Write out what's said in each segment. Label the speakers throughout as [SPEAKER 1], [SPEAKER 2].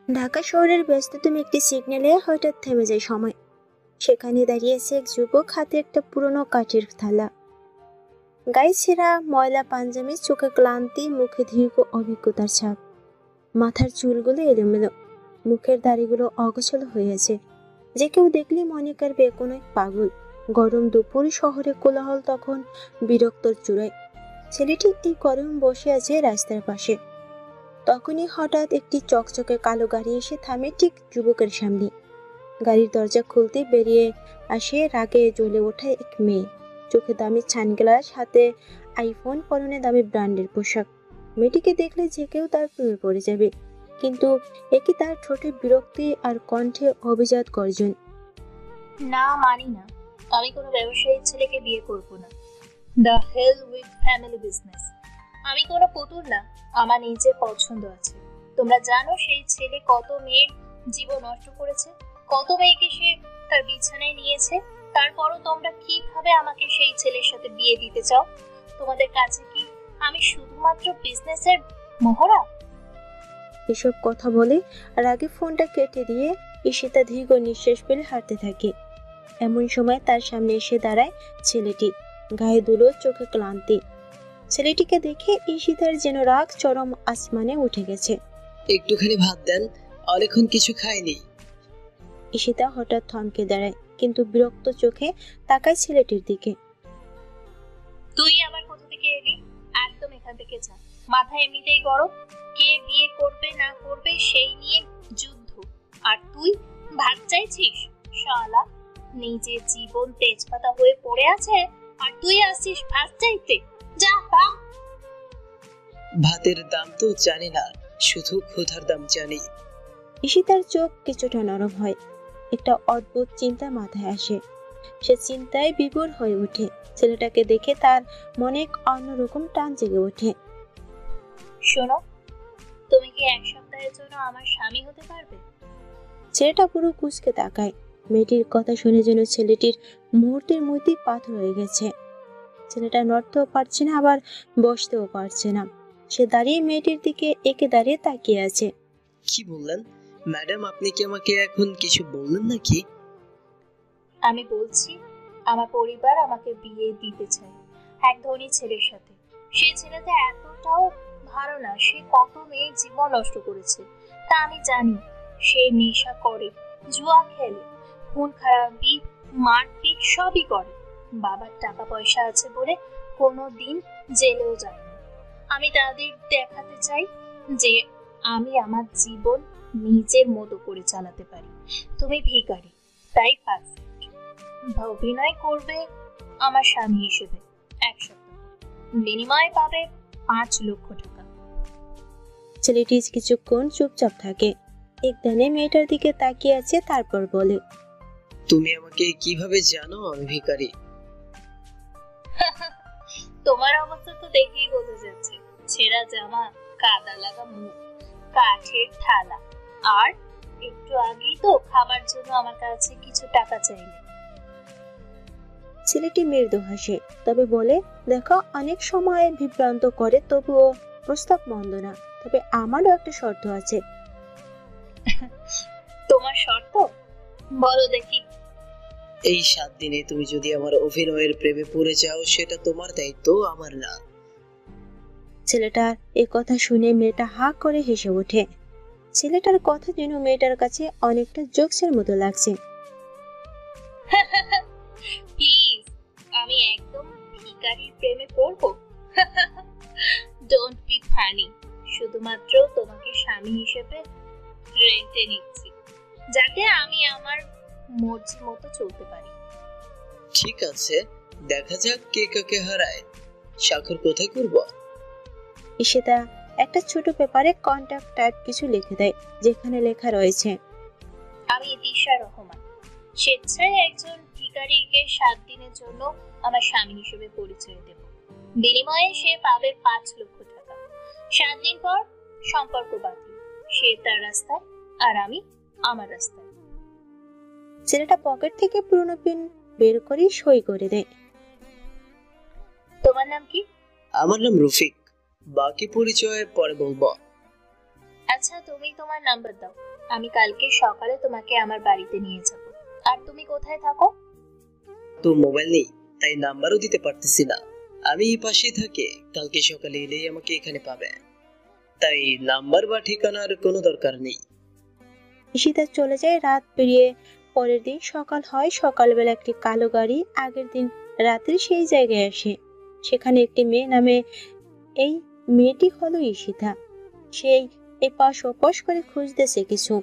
[SPEAKER 1] ঢাকা শহরের ব্যস্ততম একটি সিগন্যালে হঠাৎ থেমে যায় সময়। সেখানে দাঁড়িয়েছে এক যুবক, হাতে একটা পুরনো কাঠের থালা, গায়ে ছেঁড়া ময়লা পাঞ্জাবি, চোখে ক্লান্তি, মুখে দীর্ঘ অভিজ্ঞতার ছাপ। মাথার চুলগুলো এলোমেলো, মুখের দাড়িগুলো অগোছালো হয়েছে। যে কেউ দেখলেই মনে করবে কোনো এক পাগল। গরম দুপুর, শহরে কোলাহল তখন বিরক্তর চূড়ায়। ছেলেটি এই গরম বসে আছে রাস্তার পাশে। তখনই হঠাৎ একটি চকচকে কালো গাড়ি এসে থামে ঠিক যুবকের সামনে। গাড়ির দরজা খুলতে বেরিয়ে আসে রাগে জ্বলে ওঠা এক মেয়ে। চোখে দামি সানগ্লাস, হাতে আইফোন, পরনে দামি ব্র্যান্ডের পোশাক। মেয়েটিকে দেখলে যে কেউ তার প্রেমে পড়ে যাবে, কিন্তু একই তার ঠোঁটে বিরক্তি আর কণ্ঠে অভিজাত গর্জন।
[SPEAKER 2] না, মানি না। আমি কোনো ব্যবসায়ী ছেলেকে বিয়ে করব না। The hell with family business. আমি কোনো পুতুল না, আমার নিজের পছন্দ আছে। তোমরা জানো সেই ছেলে কত মেয়ের জীবন নষ্ট করেছে, কত মেয়েকে সে তার বিছানায় নিয়েছে। তারপরও তোমরা কিভাবে আমাকে সেই ছেলের সাথে বিয়ে দিতে চাও? তোমাদের কাছে কি আমি শুধুমাত্র বিজনেসের মোহরা?
[SPEAKER 1] এসব কথা বলে রাগে ফোনটা কেটে দিয়ে ঈশিতা দীর্ঘ নিঃশ্বাস ফেলে হাঁটতে থাকে। এমন সময় তার সামনে এসে দাঁড়ায় ছেলেটি, গায়ে দুলো, চোখে ক্লান্তি। ছেলেটিকে দেখে ঈশিতার যেন রাগ চরম আসমানে উঠে গেছে।
[SPEAKER 3] একটুখানি ভাত দেন, অনেকক্ষণ কিছু খাইনি।
[SPEAKER 1] ঈশিতা হঠাৎ থমকে দাঁড়ায়, কিন্তু বিরক্ত চোখে তাকায় ছেলেটির দিকে।
[SPEAKER 2] তুই আবার কোথা থেকে এলি? একদম এখান থেকে যা। মাথা এমনিতেই গরম, কে বিয়ে করবে না করবে সেই নিয়ে যুদ্ধ, আর তুই ভাত চাইছিস? শালা, নিজের জীবন তেজপাতা হয়ে পড়ে আছে আর তুই আসছিস ভাত চাইতে? যা বা।
[SPEAKER 3] ভাতের দাম তো জানি না, শুধু ক্ষুধার দাম জানি।
[SPEAKER 1] ঈশিতার চোখ কিছুটা নরম হয়, একটা অদ্ভুত চিন্তা মাথায় আসে। সে চিন্তায় বিভোর হয়ে ওঠে। ছেলেটাকে দেখে তার মনে এক অন্যরকম টান জেগে ওঠে।
[SPEAKER 2] শোনো, তুমি কি এক সপ্তাহের জন্য আমার স্বামী হতে পারবে?
[SPEAKER 1] ছেলেটা পুরো কুঁচকে তাকায়। মেয়েটির কথা শুনে যেন ছেলেটির মুহূর্তের মধ্যেই পাথর হয়ে গেছে। ছেলেটা নড়তেও পারছে না, আবার বসতেও পারছে না। সে দাঁড়িয়ে মেয়েটির দিকে একে দাঁড়িয়ে তাকিয়ে আছে।
[SPEAKER 3] কি বললেন ম্যাডাম? আপনি কি আমাকে এখন কিছু বললেন নাকি?
[SPEAKER 2] আমি বলছি, আমার পরিবার আমাকে বিয়ে দিতে চায় এক ধনী ছেলের সাথে। সেই ছেলেটা এতটাও ভালো না, সে কত মেয়ের জীবন নষ্ট করেছে তা আমি জানি। সে নেশা করে, জুয়া খেলে, খুন খারাপি, মারপিট সবই করে। বাবার টাকা পয়সা আছে বলে কোনো দিন জেলেও যায়নি। আমি তাদের দেখাতে চাই যে আমি আমার জীবন নিজের মতো করে চালাতে পারি। তুমি ভিখারি, তাই পারফেক্ট। অভিনয় করবে আমার স্বামী হিসেবে 1 সপ্তাহ, বিনিময়ে পাবে 5 লক্ষ টাকা।
[SPEAKER 1] ছেলেটি কিছুক্ষণ চুপচাপ থাকে, একদানে মেয়েটার দিকে তাকিয়ে আছে, তারপর বলে,
[SPEAKER 3] তুমি আমাকে কিভাবে জানো আমি ভিখারি?
[SPEAKER 2] তোমার অবস্থা তো দেখেই বোঝা যাচ্ছে। ছেঁড়া জামা, কাদা লাগা মুখ, কাঠের থালা, আর একটু আগেই তো খাবার জন্য আমার কাছে কিছু টাকা চাইলে।
[SPEAKER 1] ছেলেটি মৃদু হাসে, তবে বলে, দেখো, অনেক সময় বিভ্রান্ত করে, তবুও প্রস্তাব মন্দ না, তবে আমারও একটা শর্ত আছে।
[SPEAKER 2] তোমার শর্ত বলো দেখি।
[SPEAKER 3] এই 7 দিনে তুমি যদি আমার অভিনয়ের প্রেমে পড়ে যাও, সেটা তোমার দায়িত্ব, আমার না।
[SPEAKER 1] ছেলেটার এ কথা শুনে মেয়েটা হা করে হেসে ওঠে। ছেলেটার কথা যেন মেয়েটার কাছে অনেকটা জোকসের মতো লাগছে।
[SPEAKER 2] প্লিজ, আমি একদম ভিখারির প্রেমে পড়বো? Don't be funny. শুধুমাত্র তোমাকে স্বামী হিসেবে রেন্টে নিচ্ছি, যাতে আমি আমার মর্জি মতো চলতে পারি।
[SPEAKER 3] ঠিক আছে, দেখা যাক কে কাকে হারায়। স্বাক্ষর কোথায় করব?
[SPEAKER 1] ঈশিতা একটা ছোট পেপারে কন্টাক্ট টাইপ কিছু লিখে দেয়, যেখানে লেখা রয়েছে,
[SPEAKER 2] আমি দিশা রহমান, স্বেচ্ছায় একজন ভিখারিকে 7 দিনের জন্য আমার স্বামী হিসেবে পরিচয় দেব। বিনিময়ে সে পাবে 5 লক্ষ টাকা। 7 দিন পর সম্পর্ক বাতিল। সে তার রাস্তায় আর আমি আমার রাস্তায়।
[SPEAKER 1] ছেলেটা পকেট থেকে পুরনো পেন বের করে সই করে দেয়।
[SPEAKER 2] তোমার নাম কি?
[SPEAKER 3] আমার নাম রফিক, বাকি পরিচয় পরে বলবো।
[SPEAKER 2] আচ্ছা, তুমি তোমার নাম্বার দাও, আমি কালকে সকালে তোমাকে আমার বাড়িতে নিয়ে যাব। আর তুমি কোথায় থাকো?
[SPEAKER 3] তো মোবাইল নেই, তাই নাম্বারও দিতে পারতেছি না। আমি এই পাশেই থাকি, কালকে সকালে এলেই আমাকে এখানে পাবে। তাই নাম্বার বা ঠিকানার কোনো দরকার নেই।
[SPEAKER 1] ঈশিতা চলে যায়। রাত পেরিয়ে পরের দিন সকাল হয়। সকালবেলা একটি কালো গাড়ি আগের দিন রাত্রে সেই জায়গায় আসে। সেখানে একটি মেয়ে নামে। এই মেয়েটি হলো ঈশিতা। সেই এপাশ ওপাশ করে খুঁজতেছে কিছু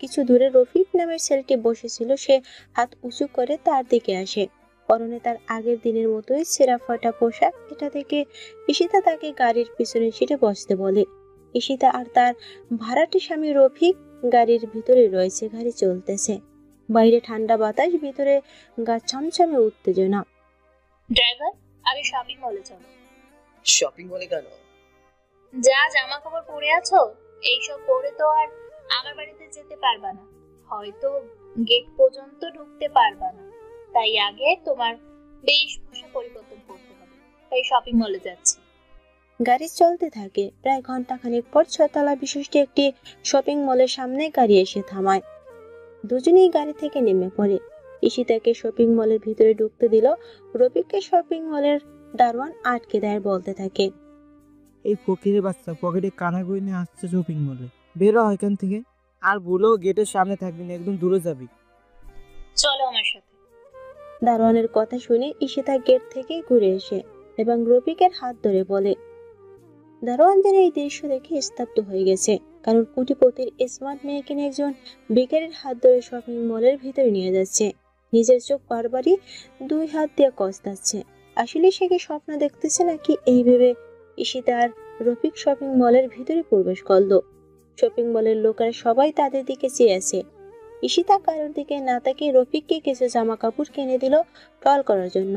[SPEAKER 1] কিছু দূরে রফিক নামের ছেলেটি বসেছিল। সে হাত উঁচু করে তার দিকে আসে। পরনে তার আগের দিনের মতোই ছেঁড়া ফাটা পোশাক। এটা দেখে ঈশিতা তাকে গাড়ির পিছনে সিটে বসতে বলে। ঈশিতা আর তার ভাড়াটে স্বামী রফিক গাড়ির ভিতরে রয়েছে। গাড়ি চলতেছে, বাইরে ঠান্ডা বাতাস, ভিতরে গা ছমছমে উত্তেজনা।
[SPEAKER 2] ড্রাইভার, আগে শপিং মলে চলো।
[SPEAKER 3] শপিং মলে কেন?
[SPEAKER 2] যা জামা কাপড় পরে আছো, এইসব পরে তো আর আমার বাড়িতে যেতে পারবা না, হয়তো গেট পর্যন্ত ঢুকতে পারবা না। তাই আগে তোমার বেশভূষা পরিবর্তন করতে হবে, তাই শপিং মলে যাচ্ছি।
[SPEAKER 1] গাড়ি চলতে থাকে। প্রায় ঘন্টাখানেক পর 6 তলা বিশিষ্ট একটি শপিং মলের সামনে গাড়ি এসে থামায়। দুজনেই গাড়ি থেকে নেমে পড়ে। ঈশিতাকে শপিং মলের ভিতরে ঢুকতে দিল। রফিককে শপিং মলের দারোয়ান আটকে দেয়, বলতে থাকে,
[SPEAKER 4] এই ফকিরের বাচ্চা পকেটে কানাগুই নিয়ে আসছে শপিং মলে, বের হ এখান থেকে। আর ভুলেও গেটের সামনে থাকবি না, একদম দূরে যাবি।
[SPEAKER 2] চলো আমার সাথে।
[SPEAKER 1] দারোয়ানের কথা শুনে ঈশিতা গেট থেকে ঘুরে এসে এবং রফিকের হাত ধরে বলে। দারোয়ানদের এই দৃশ্য দেখে স্তব্ধ হয়ে গেছে, কারণ কোটিপতির স্মার্ট মেয়েকে নিয়ে একজন বেকারের হাত ধরে শপিং মলের ভিতরে নিয়ে যাচ্ছে। নিজের চোখ বারবারই 2 হাত দিয়ে কষতাচ্ছে। আসলে সে কি স্বপ্ন দেখতেছে নাকি, এই ভেবে ঈশিতা আর রফিক শপিং মলের ভিতরে প্রবেশ করলো। শপিং মলের লোকেরা সবাই তাদের দিকে চেয়ে আছে। ঈশিতা কারোর দিকে না তাকিয়ে রফিককে কিছু জামা কাপড় কিনে দিল টল করার জন্য।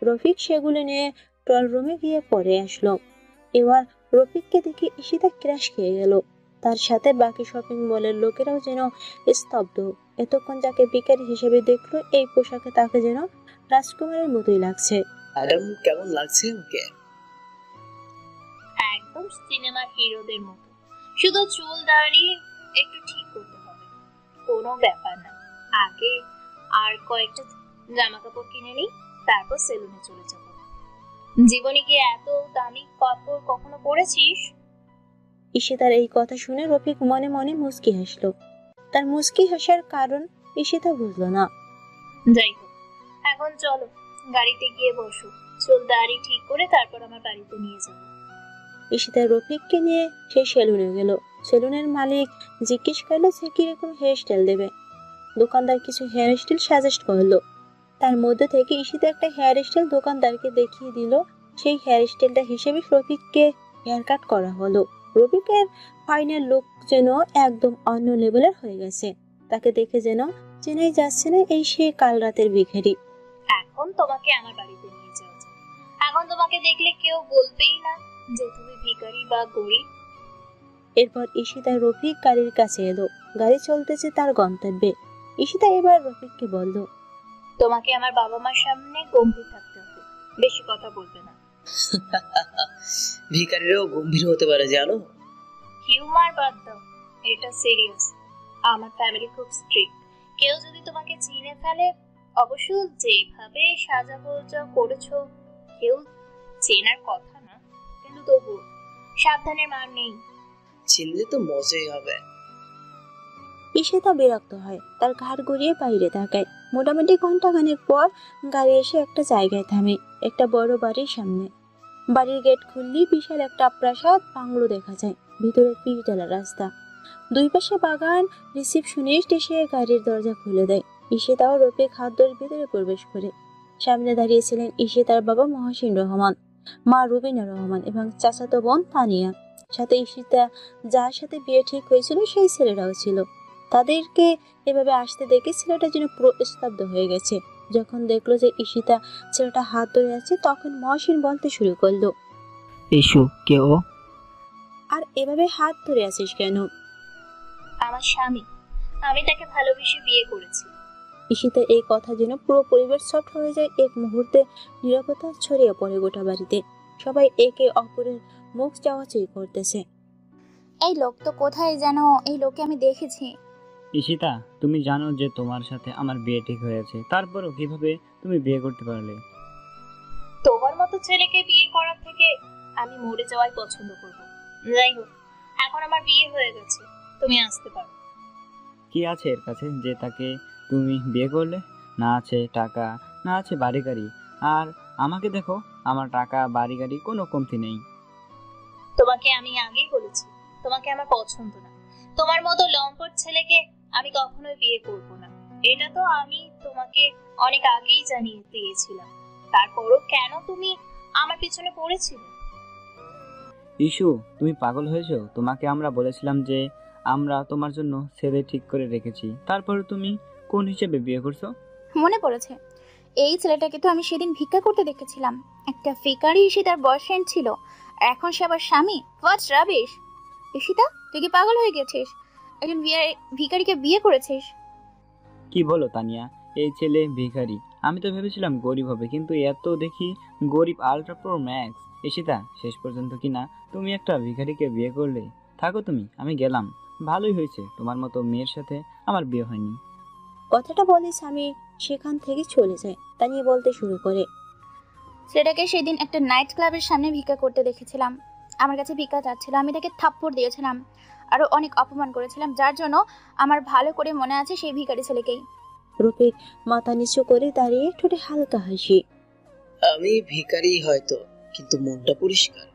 [SPEAKER 1] রফিক সেগুলো নিয়ে টল রুমে গিয়ে পরে আসলো। এবার রফিককে দেখে ঈশিতা ক্র্যাশ খেয়ে গেল। তার সাথে বাকি শপিং মলের লোকেরাও যেন স্তব্ধ। এতক্ষণ যাকে ভিখারি হিসেবে দেখলো, এই পোশাকে তাকে যেন রাজকুমারের মতোই লাগছে।
[SPEAKER 3] ম্যাডাম, কেমন লাগছে আমাকে?
[SPEAKER 2] একদম সিনেমার হিরোদের মতো, শুধু চুল দাড়ি একটু ঠিক করতে হবে, কোনো ব্যাপার না। আগে আর কয়েকটা জামা কাপড় কিনে নিই, তারপর সেলুনে চলে যাব। জীবনে কি এত দামি কাপড় কখনো পরেছিস?
[SPEAKER 1] ঈশিতার এই কথা শুনে রফিক মনে মনে মুচকি হাসলো। তার মুচকি হাসার কারণ ঈশিতা বুঝলো না।
[SPEAKER 2] যাই হোক, এখন চলো গাড়িতে গিয়ে বসো, চুল দাড়ি ঠিক করে তারপর আমার বাড়িতে নিয়ে যাবো।
[SPEAKER 1] ঈশিতা রফিককে নিয়ে সেই সেলুনে গেল। সেলুনের মালিক জিজ্ঞেস করলো সে কিরকম হেয়ার স্টাইল দেবে। দোকানদার কিছু হেয়ার স্টাইল সাজেস্ট করলো। তার মধ্যে থেকে ঈশিতা একটা হেয়ার স্টাইল দোকানদারকে দেখিয়ে দিল। সেই হেয়ার স্টাইলটা হিসেবে রফিককে হেয়ার কাট করা হলো। রফিকের ফাইনাল লুক যেন একদম অন্য লেভেলের হয়ে গেছে। তাকে দেখে যেন চেনাই যাচ্ছে না এই সে কাল রাতের ভিখারি।
[SPEAKER 2] এখন তোমাকে আমার বাড়িতে নিয়ে যাওয়া যায়, এখন তোমাকে দেখলে কেউ বলবেই না যে তুমি ভিখারি বা গরিব।
[SPEAKER 1] এরপর ঈশিতা রফিক গাড়ির কাছে এলো। গাড়ি চলতেছে তার গন্তব্যে। ঈশিতা এবার রফিককে বলল,
[SPEAKER 2] তোমাকে আমার বাবা মার সামনে গম্ভীর থাকতে হবে, বেশি কথা বলবে না।
[SPEAKER 3] ভিখারিরাও গম্ভীর হতে পারে, জানো?
[SPEAKER 2] হিউমার বাদ দাও, এটা সিরিয়াস। আমার ফ্যামিলি খুব স্ট্রিক্ট। কেউ যদি তোমাকে চিনে ফেলে, অবশ্য যেভাবে সাজা গোজা করেছো, কেউ চেনার কথা না, কিন্তু তবু সাবধানের মান নেই।
[SPEAKER 3] চিনলে তো মজাই হবে।
[SPEAKER 1] ঈশিতা বিরক্ত হয়, তার ঘাড় ঘুরিয়ে বাইরে তাকায়। মোটামুটি ঘন্টাখানেক পর গাড়ি এসে একটা জায়গায় থামে, একটা বড় বাড়ির সামনে। বাড়ির গেট খুললেই বিশাল একটা প্রাসাদ বাংলো দেখা যায়। ভিতরে পিচ ঢালা রাস্তা, দুই পাশে বাগান। রিসিপশনিস্ট এসে গাড়ির দরজা খুলে দেয়। ঈশিতা ও রফিক হাত ধরে ভিতরে প্রবেশ করে। সামনে দাঁড়িয়েছিলেন ঈশিতার বাবা মহসিন রহমান, মা রুবিনা রহমান এবং চাচাতো বোন তানিয়া। সাথে ঈশিতা যার সাথে বিয়ে ঠিক হয়েছিল সেই ছেলেরাও ছিল। তাদেরকে এভাবে আসতে দেখে ছেলেটা যেন পুরো স্তব্ধ হয়ে গেছে। যখন দেখলো যে ঈশিতা ছেলেটা হাত ধরে আছে, তখন মহসিন বলতে শুরু করলো,
[SPEAKER 4] এসো, কে ও?
[SPEAKER 1] আর এভাবে হাত ধরে আছিস কেন?
[SPEAKER 2] আমার স্বামী, আমি তাকে ভালোবেসে বিয়ে করেছি।
[SPEAKER 1] ঈশিতা এই কথা যেন পুরো পরিবেশ সফট হয়ে যায়। এক মুহূর্তে নীরবতা ছড়িয়ে পড়ে গোটা বাড়িতে। সবাই একে অপরের মুখ চাওয়াচাই করতেছে।
[SPEAKER 5] এই লোক তো কোথায় যেন, এই লোককে আমি দেখেছি।
[SPEAKER 6] ঈশিতা, তুমি জানো যে তোমার সাথে আমার বিয়ে ঠিক হয়েছে, তারপরও কিভাবে তুমি বিয়ে করতে পারলে?
[SPEAKER 2] তোমার মতো ছেলেকে বিয়ে করার থেকে আমি মরে যাওয়াই পছন্দ করব। যাই হোক, এখন আমার বিয়ে হয়ে গেছে, তুমি আসতে পারো।
[SPEAKER 6] কি আছে এর কাছে যে তাকে তুমি বিয়ে করলে? না আছে টাকা, না আছে বাড়ি গাড়ি, আর আমাকে দেখো, আমার টাকা বাড়ি গাড়ি কোনো কমতি নেই।
[SPEAKER 2] তোমাকে আমি আগেই বলেছি তোমাকে আমার পছন্দ না। তোমার মতো লম্পট ছেলেকে আমি কখনোই বিয়ে করব না। এটা তো আমি তোমাকে অনেক আগেই জানিয়ে দিয়েছিলাম। তারপরও কেন তুমি আমার পিছনে পড়েছিলে?
[SPEAKER 6] ইস্যু, তুমি পাগল হয়েছো? তোমাকে আমরা বলেছিলাম যে আমরা তোমার জন্য ছেলে ঠিক করে রেখেছি, তারপরে তুমি কোন হিসেবে বিয়ে করছো?
[SPEAKER 5] মনে পড়েছে, এই ছেলেটাকে তো আমি সেদিন ভিক্ষা করতে দেখেছিলাম। একটা ভিখারি এসে তার বয়ফ্রেন্ড ছিল, এখন সে আবার স্বামী। হোয়াটস রাবিশ! ঈশিতা, তুই কি পাগল হয়ে গেছিস? একজন ভিখারিকে বিয়ে করেছিস?
[SPEAKER 6] কি বলো তানিয়া, এই ছেলে ভিখারি? আমি তো ভেবেছিলাম গরিব হবে, কিন্তু এত দেখি গরিব আলট্রা প্রো ম্যাক্স। ঈশিতা, শেষ পর্যন্ত কিনা তুমি একটা ভিখারিকে বিয়ে করলে। থাকো তুমি, আমি গেলাম। ভালোই হয়েছে তোমার মতো মেয়ের সাথে আমার বিয়ে হয়নি।
[SPEAKER 1] কথাটা বলে স্বামী সেখান থেকে চলে যায়। তানিয়া বলতে শুরু করে,
[SPEAKER 5] ছেলেটাকে সেদিন একটা নাইট ক্লাবের সামনে ভিক্ষা করতে দেখেছিলাম। আমার কাছে ভিক্ষা চাচ্ছিল, আমি তাকে থাপ্পড় দিয়েছিলাম, আরো অনেক অপমান করেছিলাম, যার জন্য আমার ভালো করে মনে আছে সেই ভিখারি ছেলেকেই।
[SPEAKER 1] রফিক মাথা নিচু করে দাঁড়িয়ে ঠোঁটে হালকা হাসি।
[SPEAKER 3] আমি ভিখারি হয়তো, কিন্তু মনটা পরিষ্কার।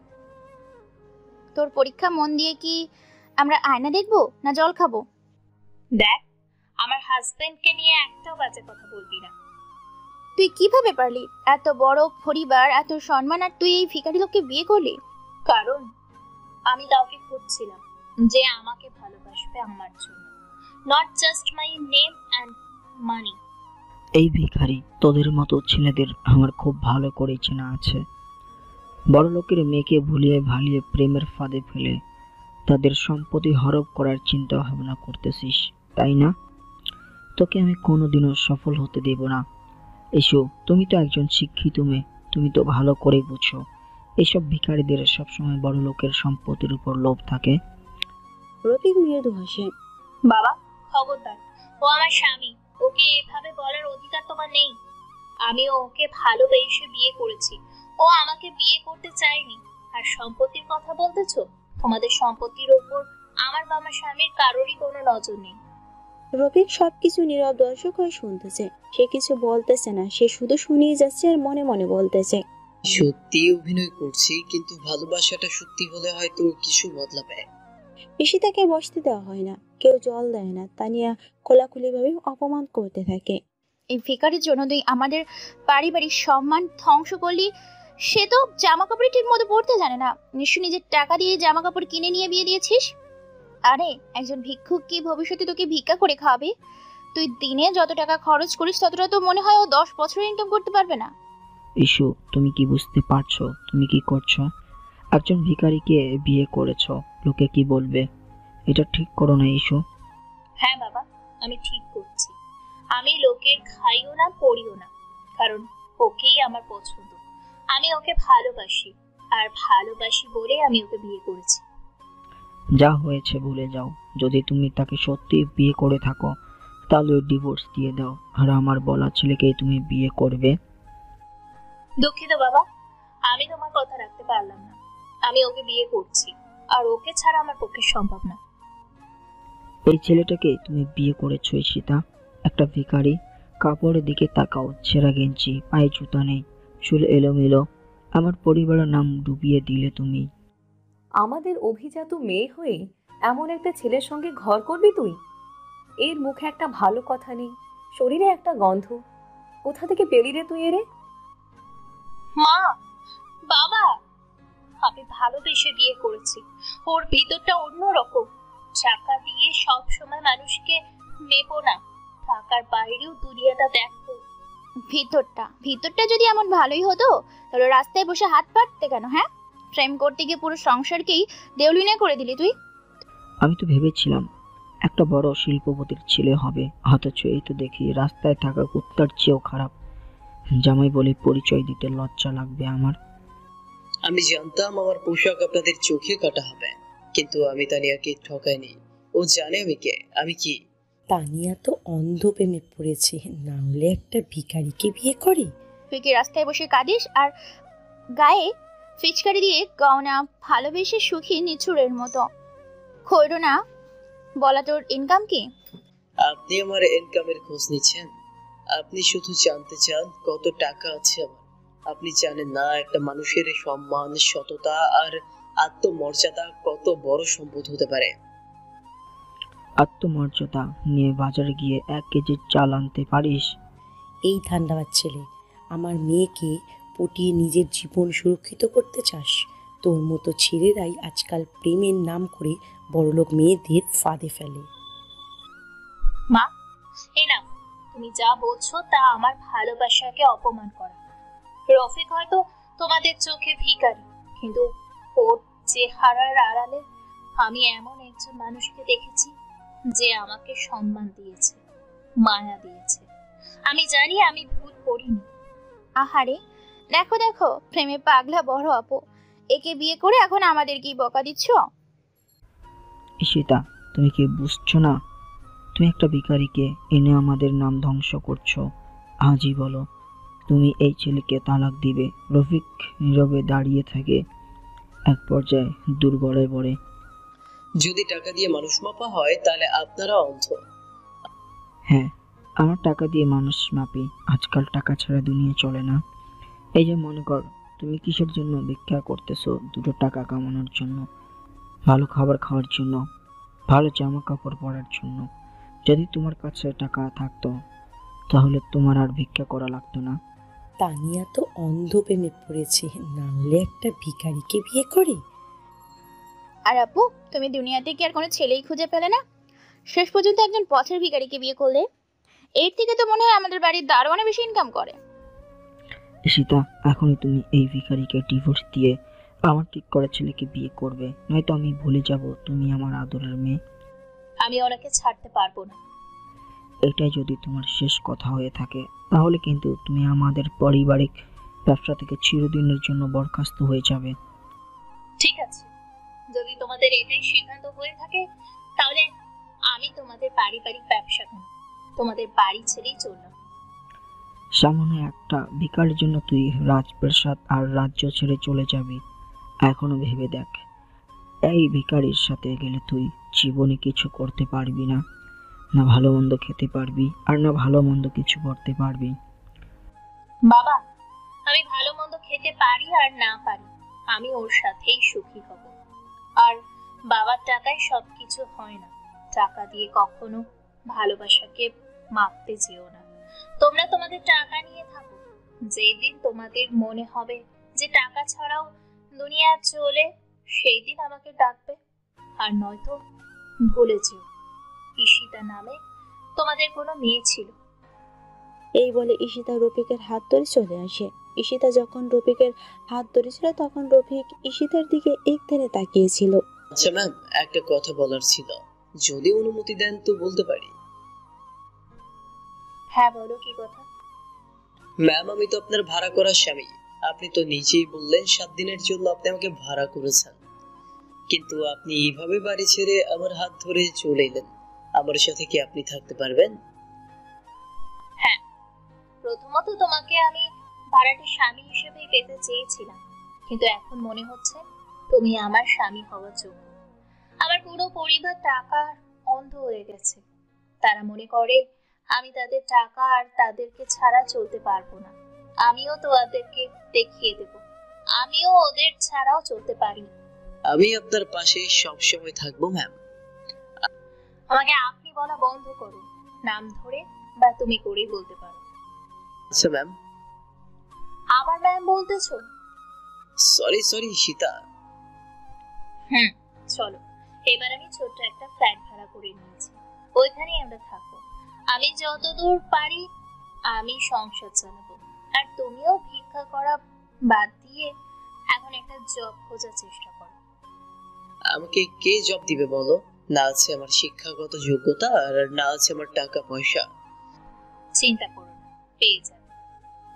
[SPEAKER 5] তোর পরীক্ষা মন দিয়ে কি আমরা আয়না দেখবো না জল খাবো?
[SPEAKER 2] দেখ, আমার হাজবেন্ডকে নিয়ে একটাও বাজে কথা বলবি না।
[SPEAKER 5] তুই কিভাবে পারলি? এত বড় পরিবার, এত সম্মান, আর তুই এই ভিখারি লোককে বিয়ে করলি?
[SPEAKER 2] কারণ আমি কাউকে খুঁজছিলাম যে আমাকে ভালোবাসবে আমার জন্য, not just my name and money.
[SPEAKER 7] এই ভিখারি তোদের মতো ছেলেদের আমার খুব ভালো করে চেনা আছে। বড় লোকের মেয়েকে ভুলিয়ে ভালিয়ে প্রেমের ফাঁদে ফেলে তাদের সম্পত্তি হরপ করার চিন্তা ভাবনা করতেছিস, তাই না? তোকে আমি কোনোদিনও সফল হতে দেব না। এসো, তুমি তো একজন শিক্ষিত মেয়ে, তুমি তো ভালো করে বুঝো এইসব ভিখারিদের সবসময় বড় লোকের সম্পত্তির উপর লোভ থাকে।
[SPEAKER 1] রফিক মৃদু হাসে।
[SPEAKER 2] বাবা, খবরদার, ও আমার স্বামী, ওকে এভাবে বলার অধিকার তোমার নেই। আমিও ওকে ভালোবেসে বিয়ে করেছি, ও আমাকে বিয়ে করতে চায়নি। আর সম্পত্তির কথা বলতেছো, তোমাদের সম্পত্তির ওপর আমার বা আমার স্বামীর কারোরই কোনো নজর নেই।
[SPEAKER 1] রফিক সবকিছু নীরব দর্শক হয়ে শুনতেছে। সে কিছু বলতেছে না, সে শুধু শুনিয়ে যাচ্ছে আর মনে মনে বলতেছে,
[SPEAKER 3] সত্যি অভিনয় করছি, কিন্তু ভালোবাসাটা সত্যি হলে হয়তো কিছু বদলাবে।
[SPEAKER 1] ঈশিতাকে বসতে দেওয়া হয় না, কেউ জল দেয় না। তানিয়া খোলাখুলি ভাবে অপমান করতে থাকে।
[SPEAKER 5] এই ভিখারির জন্য তুই আমাদের পারিবারিক সম্মান ধ্বংস করলি। সে তো জামা কাপড় ঠিক মতো পরতে জানে না, নিশ্চয় নিজের টাকা দিয়ে জামা কাপড় কিনে নিয়ে বিয়ে দিয়েছিস। আরে একজন ভিক্ষুক কি ভবিষ্যতে তোকে ভিক্ষা করে খাওয়াবে? তুই দিনে যত টাকা খরচ করিস ততটা তো মনে হয় ও 10 বছর ইনকাম করতে পারবে না।
[SPEAKER 7] ইস্যু, তুমি কি বুঝতে পারছো তুমি কি করছো? একজন ভিখারিকে বিয়ে করেছো, লোকে কি বলবে? এটা ঠিক করো না ইস্যু।
[SPEAKER 2] হ্যাঁ বাবা, আমি ঠিক করছি। আমি লোকের খাইও না পড়িও না, কারণ ওকেই আমার পছন্দ। আমি ওকে ভালোবাসি, আর ভালোবাসি বলে আমি ওকে বিয়ে করেছি।
[SPEAKER 7] যা হয়েছে ভুলে যাও। যদি তুমি তাকে সত্যি বিয়ে করে থাকো তাহলে ডিভোর্স দিয়ে দাও, আর আমার বলা ছেলেকেই তুমি বিয়ে করবে।
[SPEAKER 2] দুঃখিত বাবা, আমি তোমার কথা রাখতে পারলাম না। আমি ওকে বিয়ে করছি, আর ওকে ছাড়া আমার পক্ষে সম্ভব না।
[SPEAKER 7] এই ছেলেটাকে তুমি বিয়ে করেছো ঈশিতা, একটা ভিখারি। কাপড়ের দিকে তাকাও, ছেঁড়া গেঞ্জি, পায়ে জুতা নেই, চুল এলোমেলো। আমার পরিবারের নাম ডুবিয়ে দিলে তুমি।
[SPEAKER 8] আমাদের অভিজাত মেয়ে হয়ে এমন একটা ছেলের সঙ্গে ঘর করবি তুই? এর মুখে একটা ভালো কথা নেই, শরীরে একটা গন্ধ। কোথা থেকে পেলি রে তুই এরে?
[SPEAKER 2] মা, বাবা, আমি ভালোবেসে বিয়ে করেছি। ওর ভিতরটা অন্যরকম। টাকা দিয়ে সব সময় মানুষকে নেবো না, টাকার বাইরেও দুনিয়াটা দেখো।
[SPEAKER 5] ভিতরটা যদি এমন ভালোই হতো তাহলে রাস্তায় বসে হাত পাততে কেন? হ্যাঁ, প্রেম করতে গিয়ে পুরো সংসারকেই দেউলিনা করে দিলি তুই।
[SPEAKER 7] আমি তো ভেবেছিলাম একটা বড় শিল্পপতির ছেলে হবে, অথচ এই তো দেখি রাস্তায় থাকা কুত্তার চেয়েও খারাপ। জামাই বলে পরিচয় দিতে লজ্জা লাগবে আমার।
[SPEAKER 3] আমি জানতাম আমার পোশাক আপনাদের চোখে কাটা হবে, কিন্তু আমি তানিয়াকে ঠকাইনি। ও জানে আমি কে, আমি কি।
[SPEAKER 9] তানিয়া তো অন্ধ প্রেমে পড়েছে, না হলে একটা ভিখারিকে বিয়ে করে?
[SPEAKER 5] তুই কি রাস্তায় বসে কাঁদিস আর গায়ে ফিচকারি দিয়ে গয়না ভালোবেসে সুখী নিচুরের মতো? খৈরো না বলা তোর ইনকাম কি?
[SPEAKER 3] আপনি আমার ইনকামের খোঁজ নিচ্ছেন? আপনি শুধু জানতে চান কত টাকা আছে আমার। আপনি জানেন না একটা মানুষের সম্মান, সততা আর আত্মমর্যাদা কত বড় সম্পদ হতে পারে।
[SPEAKER 7] আত্মমর্যাদা নিয়ে বাজারে গিয়ে 1 কেজি চাল আনতে পারিস?
[SPEAKER 9] এই ঠান্ডাবাজ ছেলে, আমার মেয়েকে পটিয়ে নিজের জীবন সুরক্ষিত করতে চাস? তোর মতো ছেলেরাই আজকাল প্রেমের নাম করে বড়লোক মেয়েদের ফাঁদে ফেলে।
[SPEAKER 2] মা, এই না, তুমি যা বলছো তা আমার ভালোবাসাকে অপমান করা। রফিক হয়তো তোমাদের চোখে ভিখারি, কিন্তু ওর চেহারার আড়ালে আমি এমন একজন মানুষকে দেখেছি যে আমাকে সম্মান দিয়েছে, মায়া দিয়েছে। আমি জানি আমি ভুল করিনি।
[SPEAKER 5] আহারে, দেখো দেখো, প্রেমে পাগলা বড় আপু, একে বিয়ে করে এখন আমাদের কি বকা দিচ্ছ?
[SPEAKER 7] ঈশিতা, তুমি কি বুঝছো না? তুমি একটা ভিখারিকে এনে আমাদের নাম ধ্বংস করছো। আজই বলো, তুমি এই ছেলেকে তালাক দিবে? রফিক নীরবে দাঁড়িয়ে থাকে। এক পর্যায়ে দুর্গলায় বলে,
[SPEAKER 3] যদি টাকা দিয়ে মানুষ মাপা হয় তাহলে আপনারা অন্ধ।
[SPEAKER 7] হ্যাঁ, আমার টাকা দিয়ে মানুষ মাপি। আজকাল টাকা ছাড়া দুনিয়া চলে না। এই যে মনে কর, তুমি কিসের জন্য ভিক্ষা করতেছো? 2 টাকা কামানোর জন্য, ভালো খাবার খাওয়ার জন্য, ভালো জামা কাপড় পরার জন্য। যদি তোমার কাছে টাকা থাকতো তাহলে তোমার আর ভিক্ষা করা লাগতো না।
[SPEAKER 9] তানিয়া তো অন্ধ প্রেমে পড়েছে, না হলে একটা ভিখারিকে বিয়ে করে?
[SPEAKER 5] আর আপু, তুমি দুনিয়াতে কি আর কোনো ছেলেই খুঁজে পেলে না? শেষ পর্যন্ত একজন পথের ভিখারিকে বিয়ে করলে। এর থেকে তো মনে হয় আমাদের বাড়ির দারোয়ানে বেশি ইনকাম করে।
[SPEAKER 7] ঈশিতা, এখনই তুমি এই ভিখারিকে ডিভোর্স দিয়ে আমার ঠিক করা ছেলেকে বিয়ে করবে, নয়তো আমি ভুলে যাব তুমি আমার আদরের মেয়ে।
[SPEAKER 2] আমি ওনাকে ছাড়তে পারবো না।
[SPEAKER 7] এটাই যদি তোমার শেষ কথা হয়ে থাকে তাহলে কিন্তু তুমি আমাদের পারিবারিক ব্যবসা থেকে চিরদিনের জন্য বরখাস্ত হয়ে যাবে।
[SPEAKER 2] ঠিক আছে, যদি তোমাদের এটাই সিদ্ধান্ত হয়ে থাকে তাহলে আমি তোমাদের পারিবারিক ব্যবসা কেন, তোমাদের বাড়ি ছেড়েই চললাম।
[SPEAKER 7] সামান্য একটা ভিখারির জন্য তুই রাজপ্রাসাদ আর রাজ্য ছেড়ে চলে যাবি? এখনো ভেবে দেখ, এই ভিখারির সাথে গেলে তুই জীবনে কিছু করতে পারবি না, না ভালো মন্দ খেতে পারবি আর না ভালো মন্দ কিছু করতে পারবি।
[SPEAKER 2] বাবা, আমি ভালো মন্দ খেতে পারি আর না পারি, আমি ওর সাথেই সুখী হব। আর বাবার টাকায় সবকিছু হয় না। টাকা দিয়ে কখনো ভালোবাসাকে মাপতে যেও না। তোমরা তোমাদের টাকা নিয়ে থাকো, যেই দিন তোমাদের মনে হবে যে টাকা ছাড়াও দুনিয়া চলে, সেই দিন আমাকে ডাকবে। আর নয়তো ভুলে যেও ঈশিতা নামে তোমাদের কোনো মেয়ে ছিল।
[SPEAKER 1] এই বলে ঈশিতা রফিকের হাত ধরে চলে আসে। ঈশিতা যখন রফিকের হাত ধরেছিল তখন রফিক ঈশিতার দিকে একধারে তাকিয়েছিল।
[SPEAKER 3] আচ্ছা ম্যাম, একটা কথা বলার ছিল, যদি অনুমতি দেন তো বলতে পারি?
[SPEAKER 2] হ্যাঁ বলো, কি কথা?
[SPEAKER 3] ম্যাম, আমি তো আপনার ভাড়া করা স্বামী। আপনি তো নিজেই বললেন 7 দিনের জন্য আপনি আমাকে ভাড়া করেছেন, কিন্তু আপনি এইভাবে বাড়ি ছেড়ে আমার হাত ধরে চলে এলেন। আমার সাথে কি আপনি থাকতে পারবেন?
[SPEAKER 2] হ্যাঁ, প্রথমত তোমাকে আমি ভাড়াটে স্বামী হিসেবেই পেতে চেয়েছিলাম, কিন্তু এখন মনে হচ্ছে তুমি আমার স্বামী হওয়ার যোগ্য। আমার পুরো পরিবার টাকার অন্ধ হয়ে গেছে। তারা মনে করে আমি তাদের টাকা আর তাদেরকে ছাড়া চলতে পারবো না। আমিও তোমাদেরকে দেখিয়ে দেব আমিও ওদের ছাড়াও চলতে পারি।
[SPEAKER 3] আমি আপনার পাশে সব সময় থাকবো ম্যাম।
[SPEAKER 2] আমাকে আপনি বলা বন্ধ করো, নাম ধরে বা তুমি করেই বলতে পারো।
[SPEAKER 3] আচ্ছা ম্যাম।
[SPEAKER 2] আবার ম্যাম বলতেছো?
[SPEAKER 3] সরি সীতা।
[SPEAKER 2] চলো, এবার আমি ছোট্ট একটা ফ্ল্যাট ভাড়া করে নিয়েছি, ওইখানেই আমরা থাকবো। আমি যতদূর পারি আমি সংসার চালাবো, আর তুমিও ভিক্ষা করা বাদ দিয়ে এখন একটা জব খোঁজার চেষ্টা করো।
[SPEAKER 3] আমাকে কে জব দিবে বলো? না আছে আমার শিক্ষাগত যোগ্যতা আর না আছে আমার টাকা পয়সা।
[SPEAKER 2] চিন্তা করো না, পেয়ে যাবে।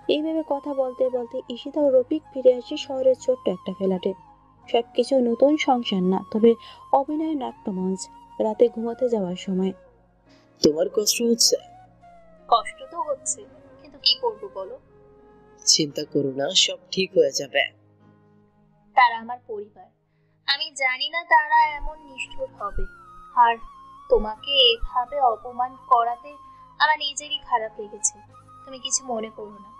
[SPEAKER 1] এইভাবে কথা বলতে বলতে ঈশিতা ও রফিক ফিরে আসে শহরের ছোট্ট একটা ফ্ল্যাটে। সবকিছু নতুন সংসার না, তবে অভিনয় নাট্যমঞ্চ। রাতে ঘুমাতে যাওয়ার সময়
[SPEAKER 3] তোমার কষ্ট হচ্ছে?
[SPEAKER 2] কষ্ট তো হচ্ছে, কিন্তু কি করব বলো?
[SPEAKER 3] চিন্তা করো না, সব ঠিক হয়ে যাবে।
[SPEAKER 2] তারা আমার পরিবার, আমি জানি না তারা এমন নিষ্ঠুর হবে। আর তোমাকে এভাবে অপমান করাতে আমার নিজেরই খারাপ লেগেছে। তুমি কিছু মনে করো না,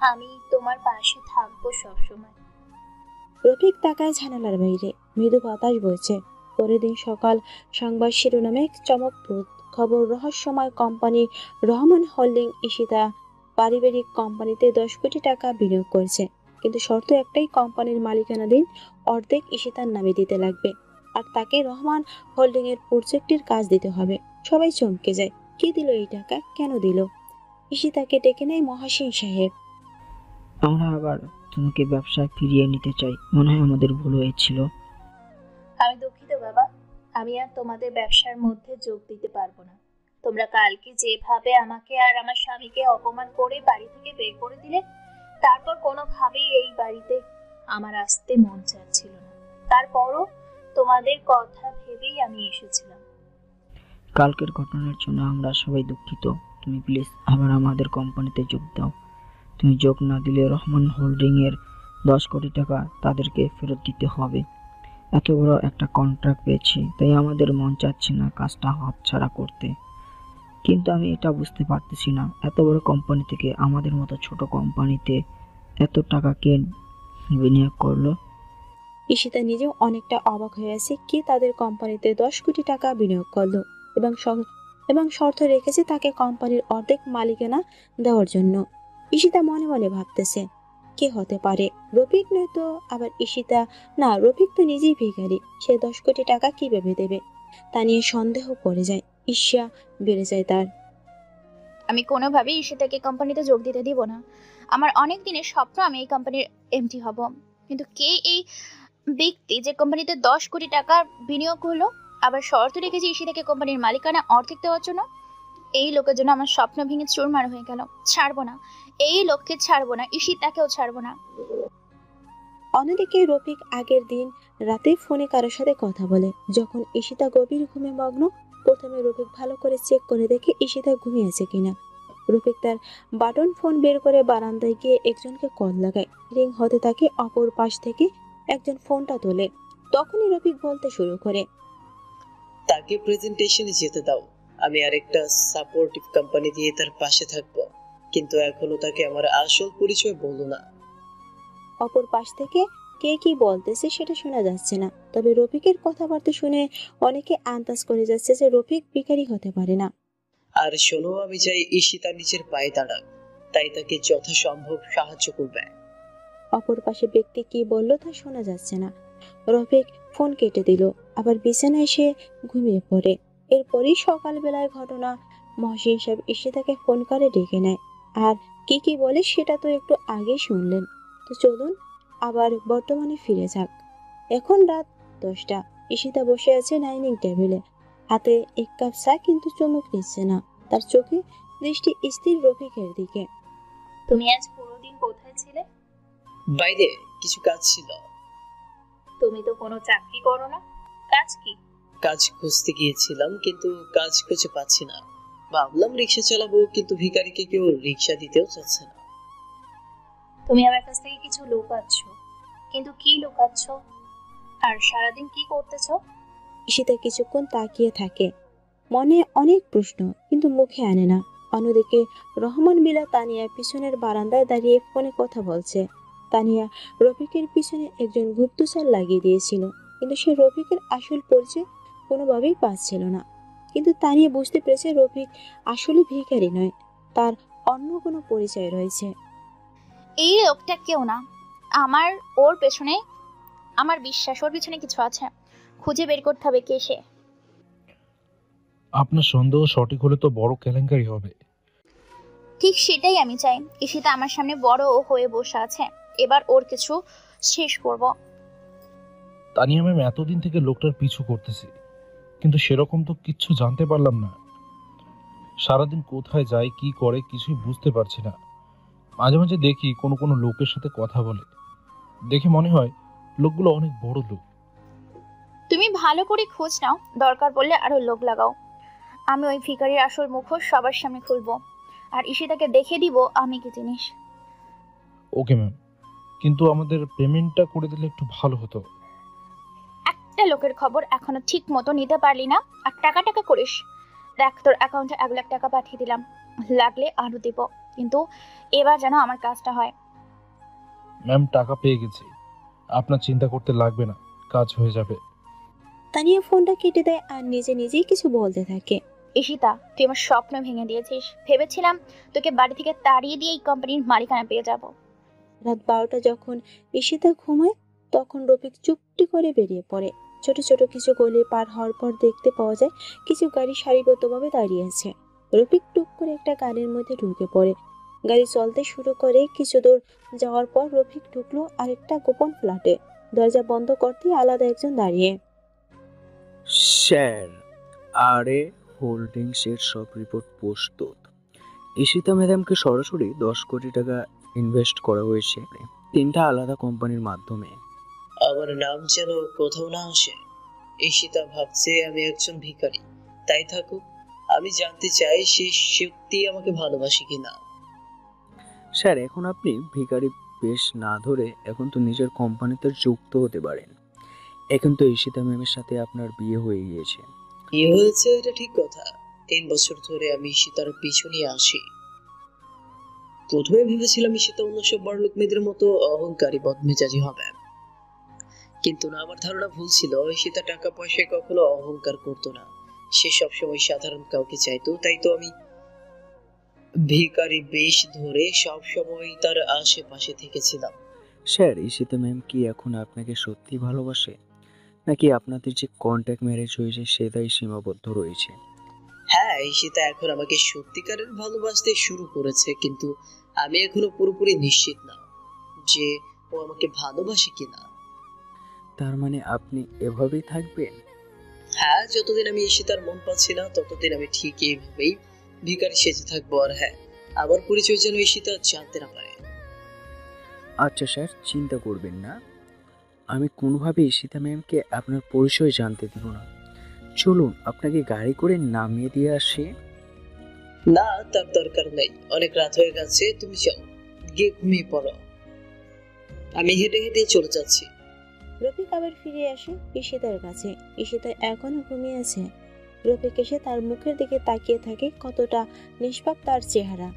[SPEAKER 2] আমি তোমার পাশে থাকবো সবসময়।
[SPEAKER 1] রফিক তাকায় জানালার বাইরে, মৃদু বাতাস বইছে। পরের দিন সকাল, সংবাদ শিরোনামে চমকপ্রদ খবর, রহস্যময় কোম্পানি রহমান হোল্ডিং ঈশিতা পারিবারিক কোম্পানিতে 10 কোটি টাকা বিনিয়োগ করেছে, কিন্তু শর্ত একটাই, কোম্পানির মালিকানাধীন অর্ধেক ঈশিতার নামে দিতে লাগবে, আর তাকে রহমান হোল্ডিং এর প্রজেক্টের কাজ দিতে হবে। সবাই চমকে যায়, কে দিল এই টাকা, কেন দিল? ঈশিতাকে ডেকে নেয় মহাসিন সাহেব।
[SPEAKER 7] আমরা আবার তোমাকে ব্যবসায় ফিরিয়ে নিতে চাই, মনে হয় আমাদের ভুল হয়েছিল।
[SPEAKER 2] আমি দুঃখিত বাবা, আমি আর তোমাদের ব্যবসার মধ্যে যোগ দিতে পারবো না। তোমরা কালকে যেভাবে আমাকে আর আমার স্বামীকে অপমান করে বাড়ি থেকে বের করে দিলে, তারপর কোনোভাবেই এই বাড়িতে আমার আসতে মন চাচ্ছিল না। তারপরও তোমাদের কথা ভেবেই আমি এসেছিলাম।
[SPEAKER 7] কালকের ঘটনার জন্য আমরা সবাই দুঃখিত। তুমি প্লিজ আবার আমাদের কোম্পানিতে যোগ দাও। তুমি যোগ না দিলে রহমান হোল্ডিং এর 10 কোটি টাকা তাদেরকে ফেরত দিতে হবে। এত বড় একটা কন্ট্রাক্ট পেয়েছি, তাই আমাদের মন চাচ্ছে না কাজটা হাতছাড়া করতে। কিন্তু আমি এটা বুঝতে পারতেছি না, এত বড় কোম্পানি থেকে আমাদের মতো ছোট কোম্পানিতে এত টাকা কে বিনিয়োগ করলো?
[SPEAKER 1] ঈশিতা নিজেও অনেকটা অবাক হয়ে আছে, কে তাদের কোম্পানিতে 10 কোটি টাকা বিনিয়োগ করলো এবং শর্ত রেখেছে তাকে কোম্পানির অর্ধেক মালিকানা দেওয়ার জন্য। ঈশিতা মনে মনে ভাবতেছে, কে হতে পারে? রফিক নয়তো আবার ঈশিতা? না, রফিক তো নিজেই ভিখারি, সে 10 কোটি টাকা কিভাবে দেবে? তা নিয়ে সন্দেহ পড়ে যায়, ঈর্ষা বেড়ে যায় তার।
[SPEAKER 5] আমি কোনোভাবেই ঈশিতাকে কোম্পানিতে যোগ দিতে দিব না। আমার অনেক দিনের স্বপ্ন আমি এই কোম্পানির এমডি হব, কিন্তু কে এই ব্যক্তি যে কোম্পানিতে 10 কোটি টাকা বিনিয়োগ করলো, আবার শর্ত রেখেছে ঈশিতাকে কোম্পানির মালিকানা অর্ধেক দেওয়ার জন্য? এই লোকের জন্য আমার স্বপ্ন ভেঙে চুরমার হয়ে গেল। ছাড়বো না, এই লোককে ছাড়বো না, ঈশিতাকেও ছাড়বো না।
[SPEAKER 1] অন্যদিকে রফিক আগের দিন রাতে ফোনে কারোর সাথে কথা বলে। যখন ঈশিতা গভীর ঘুমে মগ্ন, প্রথমে রফিক ভালো করে চেক করে দেখে ঈশিতা ঘুমিয়েছে কিনা। রফিক তার বাটন ফোন বের করে বারান্দায় গিয়ে একজনকে কল লাগায়। রিং হতে থাকে, অপর পাশ থেকে একজন ফোনটা তোলে। তখনই রফিক বলতে শুরু করে,
[SPEAKER 3] তাকে প্রেজেন্টেশনে যেতে দাও, আমি আরেকটা সাপোর্টিভ কোম্পানি দিয়ে তার পাশে থাকবো, কিন্তু এখনো তাকে আমার আসল পরিচয় বলো না।
[SPEAKER 1] অপর পাশ থেকে কে কি বলতেছে সেটা শোনা যাচ্ছে না, তবে রফিকের কথাবার্তা শুনে অনেকে আন্দাজ করে যাচ্ছে যে রফিক ভিখারি হতে পারে না।
[SPEAKER 3] আর শোনো, আমি চাই ঈশিতা নিজের পায়ে দাঁড়াক, তাই তাকে যথাসম্ভব সাহায্য করবে।
[SPEAKER 1] অপর পাশে ব্যক্তি কি বললো তা শোনা যাচ্ছে না। রফিক ফোন কেটে দিল, আবার বিছানায় এসে ঘুমিয়ে পড়ে। এরপরই সকালবেলায় ঘটনা, মহসিন সাহেব ঈশিতাকে ফোন করে ডেকে নেয়। আর কি বলে সেটা তো একটু আগে শুনলেন। তো চলুন আবার বর্তমানে ফিরে যাক। এখন রাত 10টা। ঈশিতা বসে আছে ডাইনিং টেবিলে, হাতে এক কাপ চা, কিন্তু চমক নিচ্ছে না। তার চোখে দৃষ্টি স্থির রফিকের দিকে।
[SPEAKER 2] তুমি আজ পুরো দিন কোথায় ছিলে?
[SPEAKER 3] বাইরে কিছু কাজ ছিল।
[SPEAKER 2] তুমি তো কোনো চাকরি করো না, কাজ কি?
[SPEAKER 3] কাজ খুঁজতে গিয়েছিলাম, কিন্তু কাজ খুঁজে পাচ্ছি না। ভাবলাম রিক্সা চালাবো, কিন্তু ভিখারিকে কেউ রিক্সা দিতেও চাচ্ছে না।
[SPEAKER 2] তুমি আমার কাছ থেকে কিছু লুকাচ্ছ, কিন্তু কি লুকাচ্ছ? আর সারাদিন কি করতেছো?
[SPEAKER 1] ঈশিতা কিছুক্ষণ তাকিয়ে থাকে, মনে অনেক প্রশ্ন, কিন্তু মুখে আনে না। অন্যদিকে রহমান বিলা তানিয়ার পিছনের বারান্দায় দাঁড়িয়ে ফোনে কথা বলছে। তানিয়া রফিকের পিছনে একজন গুপ্তচর লাগিয়ে দিয়েছিল, কিন্তু সে রফিকের আসল পরিচয় কোনোভাবেই পাচ্ছিল না। কিন্তু তানিয়া বুঝতে পেরেছে রফিক আসলে ভিখারি নয়, তার অন্য কোনো পরিচয় রয়েছে।
[SPEAKER 5] এই লোকটা কেউ না, ওর পেছনে আমার বিশ্বাস, ওর পিছনে কিছু আছে। খুঁজে বের করতে হবে কে সে।
[SPEAKER 10] আপনার সন্দেহ সঠিক হলে তো বড় কেলেঙ্কারি হবে।
[SPEAKER 5] ঠিক সেটাই আমি চাই। ঈশিতা আমার সামনে বড় হয়ে বসে আছে, এবার ওর কিছু শেষ করব।
[SPEAKER 10] তানিয়া ম্যাম, এতদিন থেকে লোকটার পিছু করতেছি, কিন্তু সেরকম তো কিচ্ছু জানতে পারলাম না। সারাদিন কোথায় যায়, কি করে, কিছুই বুঝতে পারছি না। মাঝে মাঝে দেখি কোনো লোকের সাথে কথা বলে, দেখে মনে হয় লোকগুলো অনেক বড় লোক।
[SPEAKER 5] তুমি ভালো করে খোঁজ নাও, দরকার পড়লে আরো লোক লাগাও। আমি ওই ভিখারির আসল মুখোশ সবার সামনে খুলবো, আর ঈশিতাকে দেখে দিব আমি কি জিনিস।
[SPEAKER 10] ওকে ম্যাম, কিন্তু আমাদের পেমেন্টটা করে দিলে একটু ভালো হতো।
[SPEAKER 5] একটা লোকের খবর এখনো ঠিক মতো নিতে পারলি না, আর টাকা টাকা করিস। দেখ, তোর অ্যাকাউন্টে 1 লাখ টাকা পাঠিয়ে দিলাম, লাগলে আরো দিব, কিন্তু এবার যেন আমার কাজটা হয়।
[SPEAKER 10] ম্যাম, টাকা পেয়ে গেছি, আপনার চিন্তা করতে লাগবে না, কাজ হয়ে যাবে।
[SPEAKER 1] তানিয়া ফোনটা কেটে দেয় আর নিজে নিজেই কিছু বলতে থাকে।
[SPEAKER 5] ঈশিতা, তুই আমার স্বপ্ন ভেঙে দিয়েছিস। ভেবেছিলাম তোকে বাড়ি থেকে তাড়িয়ে দিয়ে এই কোম্পানির মালিকানা পেয়ে যাব।
[SPEAKER 1] রাত 12টা যখন ঈশিতা ঘুমায়, তখন রফিক চুপটি করে বেরিয়ে পড়ে। ছোট ছোট কিছু গলি পার হওয়ার পর দেখতে পাওয়া যায় কিছু গাড়ি সারিবদ্ধভাবে দাঁড়িয়ে আছে। রফিক টুক করে একটা গাড়ির মধ্যে ঢুকে পড়ে। গাড়ি চলতে শুরু করে। কিছু দূর যাওয়ার পর রফিক ঢুকলো আরেকটা গোপন ফ্ল্যাটে। দরজা বন্ধ করতেই আলাদা একজন দাঁড়িয়ে।
[SPEAKER 11] স্যার, আরে হোল্ডিংসের সব রিপোর্ট প্রস্তুত। ঈশিতা ম্যাডামকে সরাসরি 10 কোটি টাকা ইনভেস্ট করা হয়েছে 3টা আলাদা কোম্পানির মাধ্যমে।
[SPEAKER 3] আমার নাম যেন কোথাও না আসে। ঈশিতা ভাবছে আমি একজন ভিখারি, তাই থাকুক। আমি জানতে চাই সে সত্যি আমাকে ভালোবাসে কিনা।
[SPEAKER 11] স্যার, এখন আপনি ভিখারি বেশ না ধরে এখন তো নিজের কোম্পানিতে যুক্ত হতে পারেন। এখন তো ঈশিতা ম্যামের সাথে আপনার বিয়ে হয়ে গিয়েছে।
[SPEAKER 3] বিয়ে হয়েছে এটা ঠিক কথা। 3 বছর ধরে আমি ঈশিতার পিছু নিয়ে আসি। প্রথমে ভেবেছিলাম ঈশিতা অন্য সব বড়লোক মেয়েদের মতো অহংকারী বদমেজাজি হবে, কিন্তু না, আমার ধারণা ভুল ছিল। ঈশিতা টাকা পয়সায় কখনো অহংকার করতো না, সে সবসময় সাধারণ কাউকে চাইতো। তাই তো আমি ভিখারি বেশ ধরে সব সময় তার আশেপাশে থেকেছিলাম।
[SPEAKER 11] স্যার, ঈশিতা ম্যাম কি এখন আপনাকে সত্যি ভালোবাসে, নাকি আপনাদের যে কন্ট্যাক্ট ম্যারেজ হয়েছে সেটাই সীমাবদ্ধ রয়েছে?
[SPEAKER 3] হ্যাঁ, ঈশিতা এখন আমাকে সত্যিকারের ভালোবাসতে শুরু করেছে, কিন্তু আমি এখনো পুরোপুরি নিশ্চিত না যে ও আমাকে ভালোবাসে কিনা।
[SPEAKER 11] তার মানে আপনি এভাবেই থাকবেন?
[SPEAKER 3] হ্যাঁ, যতদিন আমি ঈশিতার মন পাচ্ছি না ততদিন আমি ঠিক এইভাবেই ভিখারি সেজে থাকবো। আর হ্যাঁ, আমার পরিচয় যেন ঈশিতা জানতে না পারে।
[SPEAKER 11] আচ্ছা স্যার, চিন্তা করবেন না, আমি কোনোভাবে ঈশিতা ম্যামকে আপনার পরিচয় জানতে দিব না। চলুন আপনাকে গাড়ি করে নামিয়ে দিয়ে আসি।
[SPEAKER 3] না, তার দরকার নেই, অনেক রাত হয়ে গেছে। তুমি যাও, গিয়ে ঘুমিয়ে পড়ো, আমি হেঁটে হেঁটে চলে যাচ্ছি।
[SPEAKER 1] রফিক আবার ফিরে আসে ঈশিতার কাছে। ঈশিতা এখনো ঘুমিয়ে আছে। রফিক এসে তার মুখের দিকে তাকিয়ে থাকে। কতটা নিষ্পাপ তার চেহারা।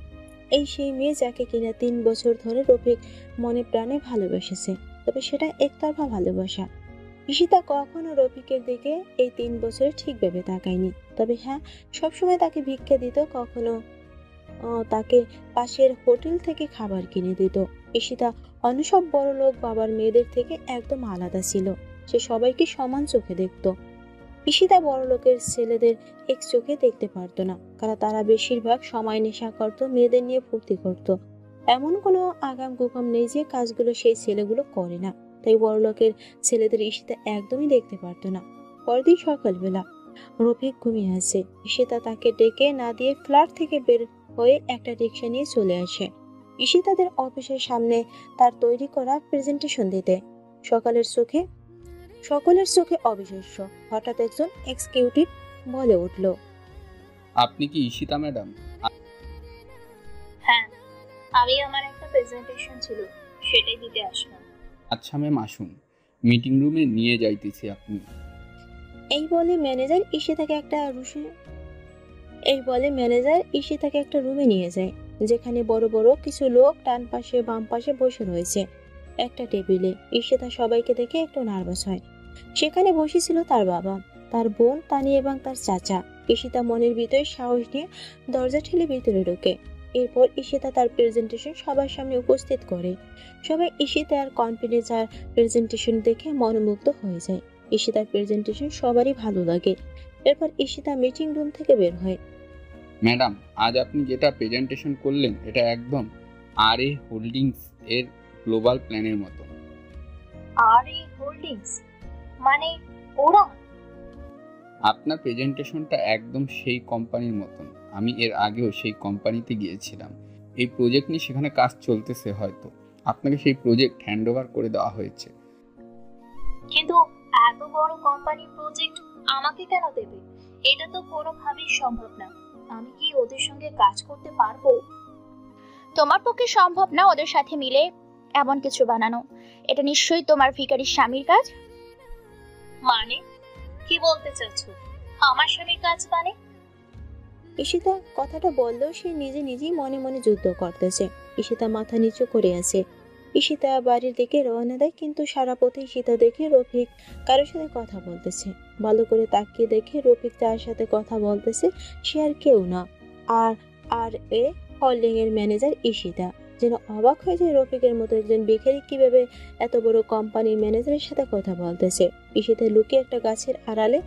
[SPEAKER 1] এই সেই মেয়ে যাকে কিনা 3 বছর ধরে রফিক মনে প্রাণে ভালোবেসেছে, তবে সেটা একতরফা ভালোবাসা। ঈশিতা কখনো রফিকের দিকে এই 3 বছরে ঠিকভাবে তাকায়নি। তবে হ্যাঁ, সবসময় তাকে ভিক্ষা দিত, কখনো তাকে পাশের হোটেল থেকে খাবার কিনে দিত। ঈশিতা অন্য সব বড় লোক বাবার মেয়েদের থেকে একদম আলাদা ছিল। সে সবাইকে সমান চোখে দেখত। ঈশিতা বড় লোকের ছেলেদের এক চোখে দেখতে পারতো না, কারণ তারা বেশিরভাগ সময় নেশা করত, মেয়েদের নিয়ে ফুর্তি করত। এমন কোনো আগাম গুকাম নেই যে কাজগুলো সেই ছেলেগুলো করে না। তাই বড় লোকের ছেলেদের ঈশিতা একদমই দেখতে পারতো না। পরদিন সকালবেলা রফিক ঘুমিয়ে আছে। ঈশিতা তাকে ডেকে না দিয়ে ফ্ল্যাট থেকে বের হয়ে একটা রিক্সা নিয়ে চলে আসে ঈশিতাদের অফিসের সামনে তার তৈরি করা প্রেজেন্টেশন দিতে। সকলের চোখে অবিশ্বাস্য। হঠাৎ একজন এক্সিকিউটিভ বলে উঠল,
[SPEAKER 12] আপনি কি ঈশিতা ম্যাডাম?
[SPEAKER 2] হ্যাঁ, আমি আমার একটা প্রেজেন্টেশন ছিল, সেটাই দিতে আসলাম।
[SPEAKER 12] আচ্ছা ম্যাম, আসুন, মিটিং রুমে নিয়ে যাইতেছি আপনি।
[SPEAKER 1] এই বলে ম্যানেজার ঈশিতাকে একটা রুমে নিয়ে যায়, যেখানে বড় বড় কিছু লোক ডান পাশে বাম পাশে বসে রয়েছে একটা টেবিলে। ঈশিতা সবাইকে দেখে একটু নার্ভাস হয়। সেখানে বসেছিল তার বাবা, তার বোন তানিয়া এবং তার চাচা। ঈশিতা মনের ভিতরে সাহস নিয়ে দরজা ঠেলে ভিতরে ঢোকে। এরপর ঈশিতা তার প্রেজেন্টেশন সবার সামনে উপস্থিত করে। সবাই ঈশিতার কনফিডেন্স আর প্রেজেন্টেশন দেখে মনোমুগ্ধ হয়ে যায়। ঈশিতার প্রেজেন্টেশন সবারই ভালো লাগে। এরপর ঈশিতা মিটিং রুম থেকে বের হয়।
[SPEAKER 12] ম্যাডাম, আজ আপনি যেটা প্রেজেন্টেশন করলেন এটা একদম আরএ হোল্ডিংস এর গ্লোবাল প্ল্যানের মতো।
[SPEAKER 2] আরএ হোল্ডিংস মানে ওরা?
[SPEAKER 12] আপনার প্রেজেন্টেশনটা একদম সেই কোম্পানির মতন। আমি এর আগেও সেই কোম্পানিতে গিয়েছিলাম। এই প্রজেক্ট নিয়ে সেখানে কাজ চলতেছে, হয়তো আপনাকে সেই প্রজেক্ট হ্যান্ড ওভার করে দেওয়া হয়েছে।
[SPEAKER 2] কিন্তু এত বড় কোম্পানির প্রজেক্ট আমাকে কেন দেবে? এটা তো কোনোভাবেই সম্ভব না। আমি কি ওদের সঙ্গে কাজ করতে পারবো?
[SPEAKER 5] তোমার পক্ষে সম্ভব না ওদের সাথে মিলে এমন কিছু বানানো। এটা নিশ্চয়ই তোমার ভিখারির স্বামীর কাজ।
[SPEAKER 2] মানে কি বলতে চাচ্ছ? আমার স্বামীর কাজ মানে?
[SPEAKER 1] ঈশিতা কথাটা বললেও সে নিজে নিজেই মনে মনে যুদ্ধ করতেছে। ঈশিতা মাথা নিচু করে আছে। ঈশিতা বাড়ির দিকে রওনা দেয়, কিন্তু সারা পথে ঈশিতা দেখে রফিক কারোর সাথে কথা বলতেছে। ভালো করে তাকিয়ে দেখে রফিক তার সাথে কথা বলতেছে, সে আর কেউ না, আর আর এ হোল্ডিং এর ম্যানেজার ঈশিতা। যেন অবাক হয়ে যায় রফিকের মতো একজন ভিখারি কিভাবে এত বড় কোম্পানির ম্যানেজারের সাথে কথা বলতেছে। ঈশিতা লুকিয়ে একটা গাছের আড়ালে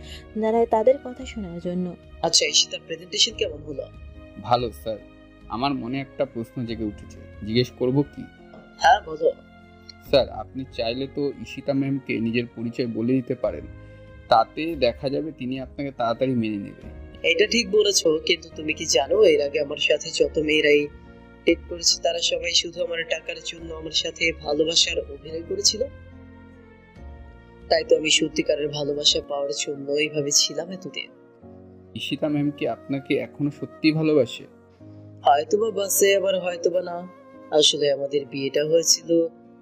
[SPEAKER 1] দাঁড়ায় তাদের কথা শোনার জন্য।
[SPEAKER 3] আচ্ছা ঈশিতার প্রেজেন্টেশন কেমন হলো?
[SPEAKER 12] ভালো স্যার। আমার মনে একটা প্রশ্ন জেগে উঠেছে, জিজ্ঞেস করব কি?
[SPEAKER 3] হ্যাঁ বলো।
[SPEAKER 12] স্যার আপনি চাইলে তো ঈশিতা ম্যামকে নিজের পরিচয় বলে দিতে পারেন, তাতে দেখা যাবে তিনি আপনাকে তাড়াতাড়ি মেনে নেবে।
[SPEAKER 3] এটা ঠিক বলেছো, কিন্তু তুমি কি জানো এর আগে আমার সাথে যত মেয়েরাই ডেট করেছে তারা সবাই শুধু আমার টাকার জন্য আমার সাথে ভালোবাসার অভিনয় করেছিল। তাই তো আমি সত্যিকারের ভালোবাসা পাওয়ার জন্য এইভাবে ছিলাম এতদিন।
[SPEAKER 12] ঈশিতা ম্যাম কি আপনাকে এখনো সত্যি ভালোবাসে?
[SPEAKER 3] হয়তোবা বাসে, আবার হয়তোবা না। আসলে আমাদের বিয়েটা হয়েছিল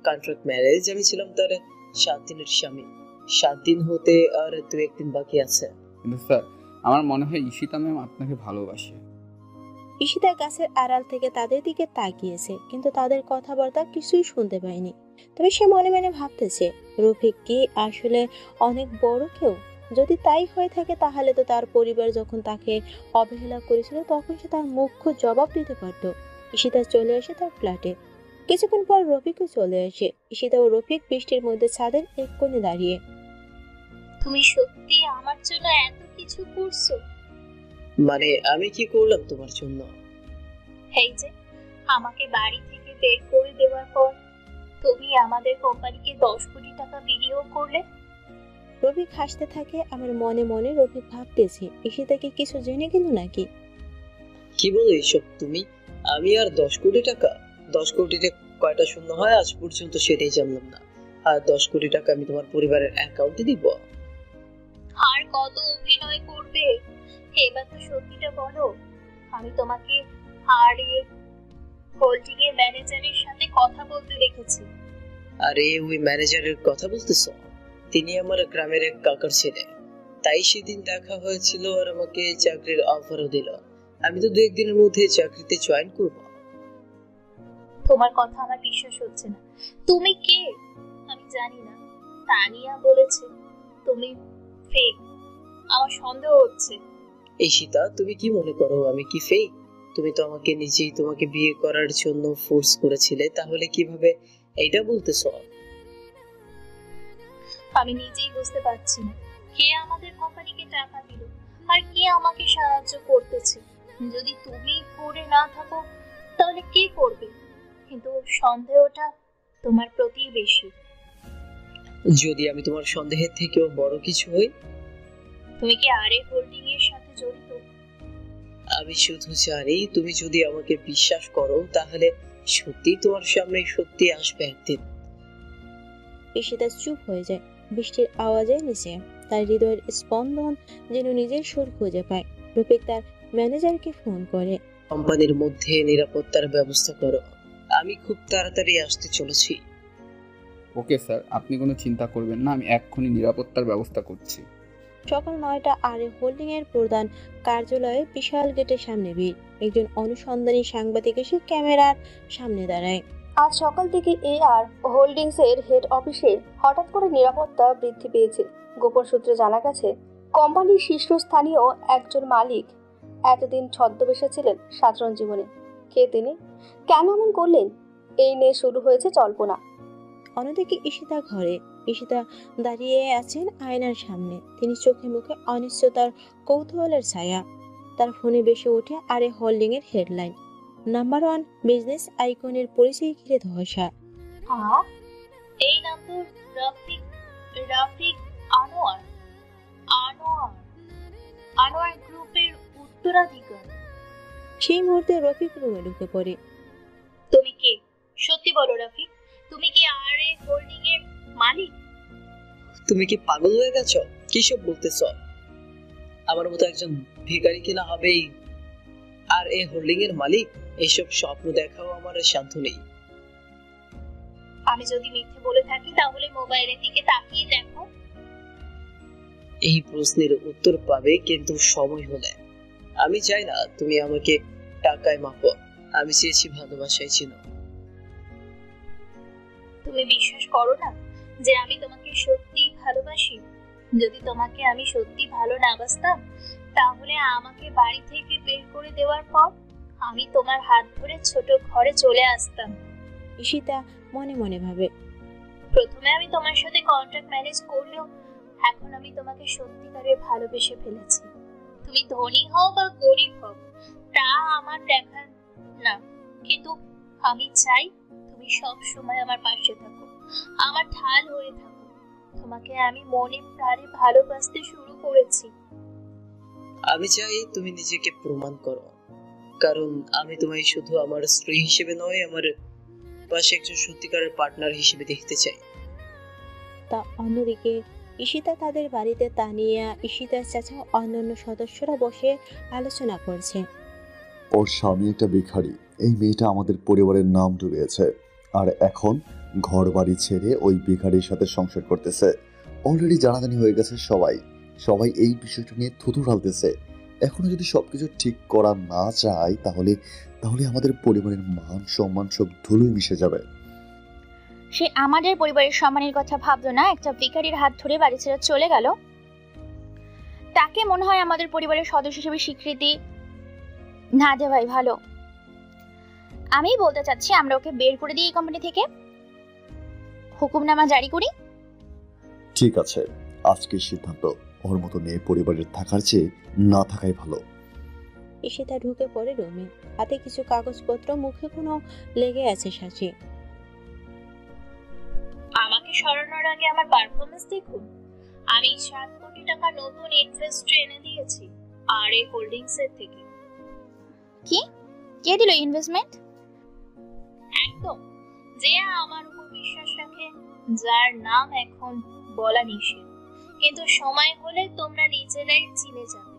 [SPEAKER 3] কন্ট্রাক্ট ম্যারেজ। আমি ছিলাম তার 7 দিনের স্বামী। 7 দিন হতে আর 2-1 দিন বাকি আছে।
[SPEAKER 12] কিন্তু স্যার আমার মনে হয় ঈশিতা ম্যাম আপনাকে ভালোবাসে।
[SPEAKER 1] ঈশিতা গাছের আড়াল থেকে তাদের দিকে তাকিয়েছে, কিন্তু তাদের কথাবার্তা কিছুই শুনতে পায়নি। তবে সে মনে মনে ভাবতেছে, রফিক কি আসলে অনেক বড় কেউ? যদি তাই হয়ে থাকে তাহলে তো তার পরিবার যখন তাকে অবহেলা করেছিল তখন সে তার মুখ্য জবাব দিতে পারত। ঈশিতা চলে আসে তার ফ্ল্যাটে। কিছুক্ষণ পর রফিকও চলে আসে। ঈশিতা ও রফিক বৃষ্টির মধ্যে ছাদের এক কোণে দাঁড়িয়ে।
[SPEAKER 2] তুমি সত্যি আমার জন্য এত কিছু করছো?
[SPEAKER 3] মানে আমি কি করলাম তোমার জন্য?
[SPEAKER 2] এই যে আমাকে বাড়ি থেকে বের করে দেওয়ার পর তুমি আমাদের কোম্পানিকে 10 কোটি টাকা বিনিয়োগ করলে।
[SPEAKER 1] রফিক হাসতে থাকে। আমার মনে মনে রফিক ভাবতেছে, ঈশিতাকে কিছু জেনে গেল নাকি।
[SPEAKER 3] কি বলো এসব তুমি? আমি আর 10 কোটি টাকা? 10 কোটিতে কয়টা শূন্য হয় আজ পর্যন্ত সেটাই জানলাম না। আর 10 কোটি টাকা আমি তোমার পরিবারের অ্যাকাউন্টে দিব?
[SPEAKER 2] আর কত অভিনয় করবে? এবার তো সত্যিটা বলো। আমি তোমাকে আর এই হোল্ডিং এর ম্যানেজারের সাথে কথা বলতে দেখেছি।
[SPEAKER 3] আরে ওই ম্যানেজারের কথা বলতেছো? তিনি আমার গ্রামের এক কাকার ছেলে। তাই সেদিন দেখা হয়েছিল আর আমাকে চাকরির অফারও দিল। আমি তো 2-1 দিনের মধ্যে চাকরিতে জয়েন করব।
[SPEAKER 2] তোমার কথা আমার বিশ্বাস হচ্ছে না। তুমি কে? আমি জানি না। তানিয়া বলেছে তুমি ফেক। আমার সন্দেহ হচ্ছে।
[SPEAKER 3] ঈশিতা তুমি কি মনে করো আমি কি ফেক? তুমি তো আমাকে নিজেই তোমাকে বিয়ে করার জন্য ফোর্স করেছিলে, তাহলে কিভাবে এইটা বলতেছো?
[SPEAKER 2] আমি নিজেই বুঝতে পারছি না কে আমাদের কোম্পানিকে টাকা দিল আর কে আমাকে সাহায্য করতেছে। যদি তুমি করে না থাকো তাহলে কে করবে? কিন্তু সন্দেহটা তোমার প্রতি বেশি।
[SPEAKER 3] যদি আমি তোমার সন্দেহের থেকেও বড় কিছু হই?
[SPEAKER 2] তুমি কি আরে হোল্ডিং এর সাথে জড়িত?
[SPEAKER 3] আমি শুধু জানি তুমি যদি আমাকে বিশ্বাস করো তাহলে সত্যি তোমার সামনে সত্যি আসবে একদিন।
[SPEAKER 1] ঈশিতা চুপ হয়ে যায়। বৃষ্টির আওয়াজে নিচে তার হৃদয়ের স্পন্দন যেন নিজের সুর খুঁজে পায়। রফিক তার ম্যানেজারকে ফোন করে।
[SPEAKER 3] কোম্পানির মধ্যে নিরাপত্তার ব্যবস্থা করো, আমি খুব তাড়াতাড়ি আসতে চলেছি।
[SPEAKER 12] ওকে স্যার, আপনি কোনো চিন্তা করবেন না, আমি এক্ষুনি নিরাপত্তার ব্যবস্থা করছি।
[SPEAKER 1] সকাল 9টা আরে হোল্ডিং এর প্রধান কার্যালয়ে বিশাল গেটের সামনে ভিড়। একজন অনুসন্ধানী সাংবাদিক এসে ক্যামেরার সামনে দাঁড়ায়।
[SPEAKER 8] আজ সকাল থেকে আর হোল্ডিংস এর হেড অফিসে হঠাৎ করে নিরাপত্তা বৃদ্ধি পেয়েছে। গোপন সূত্রে জানা গেছে কোম্পানির শীর্ষস্থানীয় একজন মালিক এতদিন ছদ্মবেশে ছিলেন সাধারণ জীবনে। কে তিনি, কেন এমন করলেন, এই নিয়ে শুরু হয়েছে জল্পনা।
[SPEAKER 1] অন্যদিকে ঈশিতা ঘরে। ঈশিতা দাঁড়িয়ে আছেন আয়নার সামনে। তিনি চোখে মুখে অনিশ্চয়তার কৌতূহলের ছায়া। তার ফোনে বেশি ওঠে আরে হোল্ডিং এর হেডলাইন, নাম্বার 1 বিজনেস আইকনের পরিচয় ঘিরে ধসা।
[SPEAKER 2] এই নাম তো রাফিক রাফিক আনোয়ার আনোয়ার আনোয়ার গ্রুপের উত্তরাধিকার।
[SPEAKER 1] সেই মুহূর্তে রফিক রুমে ঢুকে পড়ে।
[SPEAKER 2] তুমি কে? সত্যি বলো রাফিক, তুমি কি আরে হোল্ডিং এর মালিক?
[SPEAKER 3] তুমি কি পাগল হয়ে গেছো? কিসব বলতেছ? আমার মতো একজন ভিখারি কিনা হবেই আর এই হোল্ডিং এর মালিক? এইসব স্বপ্ন দেখাও আমার শান্ত নেই।
[SPEAKER 2] আমি যদি মিথ্যে বলে থাকি তাহলে মোবাইলের দিকে তাকিয়ে দেখো।
[SPEAKER 3] এই প্রশ্নের উত্তর পাবে কিন্তু সময় হলে। আমি চাই না তুমি আমাকে টাকায় মাপো, আমি চেয়েছি ভালোবাসায় চিনো।
[SPEAKER 2] তুমি বিশ্বাস করো না যে আমি তোমাকে সত্যি ভালোবাসি? যদি তোমাকে আমি সত্যি ভালো না বাসতাম তাহলে আমাকে বাড়ি থেকে বের করে দেওয়ার পর আমি তোমার হাত ধরে ছোট ঘরে চলে আসতাম।
[SPEAKER 1] ঈশিতা মনে মনে ভাবে,
[SPEAKER 2] প্রথমে আমি তোমার সাথে কন্ট্রাক্ট ম্যানেজ করলেও এখন আমি তোমাকে সত্যিকারের ভালোবেসে ফেলেছি। তুমি ধনী হও বা গরিব হও তা আমার দেখার না, কিন্তু আমি চাই তুমি সব সময় আমার পাশে থাকো, আমার ঢাল হয়ে থাকো। তোমাকে আমি মনে প্রাণে ভালোবাসতে শুরু করেছি।
[SPEAKER 3] আমি চাই তুমি নিজেকে প্রমাণ করো, কারণ আমি তোমায় শুধু আমার স্ত্রী হিসেবে নয়, আমার পাশে একজন সত্যিকারের পার্টনার হিসেবে দেখতে চাই।
[SPEAKER 1] তা অন্যদিকে ঈশিতা তাদের বাড়িতে তানিয়া, ঈশিতার চাচা, অন্যান্য সদস্যরা বসে আলোচনা করছে।
[SPEAKER 13] ওর স্বামী একটা ভিখারি, এই মেয়েটা আমাদের পরিবারের নাম ডুবিয়েছে, আর এখন ঘর বাড়ি ছেড়ে ওই ভিখারির সাথে সংসার করতেছে। অলরেডি জানাজানি হয়ে গেছে, সবাই এই বিষয়টা নিয়ে থুতু ঢালতেছে। এখনো যদি সবকিছু ঠিক করা না চায় তাহলে আমাদের পরিবারের মান সম্মান সব ধুলোয় মিশে যাবে।
[SPEAKER 5] সে আমাদের পরিবারের সম্মানের কথা ভাবলো না, একটা ভিখারির হাত ধরে বাড়ি ছেড়ে চলে গেল। তাকে মনে হয় আমাদের পরিবারের সদস্য হিসেবে স্বীকৃতি না দেওয়াই ভালো। আমি বলতে চাচ্ছি আমরা ওকে বের করে দিই এই কোম্পানি থেকে, হুকুমনামা জারি করি।
[SPEAKER 13] ঠিক আছে, আজকের সিদ্ধান্ত, ওর মতো মেয়ে পরিবারের থাকার চেয়ে না থাকাই ভালো।
[SPEAKER 1] ঈশিতা ঢুকে পড়ে রুমে, হাতে কিছু কাগজপত্র, মুখে কোনো লেগে আছে শাসি।
[SPEAKER 2] আমাকে সরানোর আগে আমার পারফরমেন্স দেখুন। আমি 7 কোটি টাকা নতুন ইনভেস্ট এনে দিয়েছি আর এই হোল্ডিংস এর থেকে।
[SPEAKER 5] কি কে দিল ইনভেস্টমেন্ট?
[SPEAKER 2] একদম, যে আমার উপর বিশ্বাস রাখে, যার নাম এখন বলা নিষেধ, কিন্তু সময় হলে তোমরা নিজেরাই চিনে যাবে।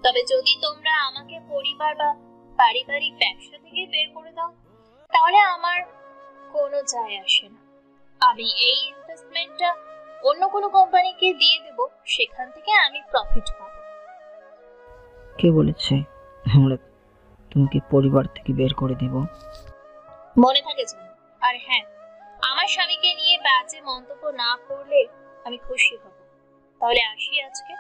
[SPEAKER 2] তবে যদি তোমরা আমাকে পরিবার বা পারিবারিক ব্যবসা থেকে বের করে দাও তাহলে আমার কোনো যায় আসে না। আমি এই ইনভেস্টমেন্টটা অন্য কোনো কোম্পানিকে দিয়ে দেব, সেখান থেকে আমি প্রফিট পাবো।
[SPEAKER 7] কে বলেছে আমরা তোমাকে পরিবার থেকে বের করে দেব?
[SPEAKER 2] মনে থাকে যেন। আর হ্যাঁ, আমার স্বামীকে নিয়ে বাজে মন্তব্য না করলে আমি খুশি হব। তাহলে আসি আজকে।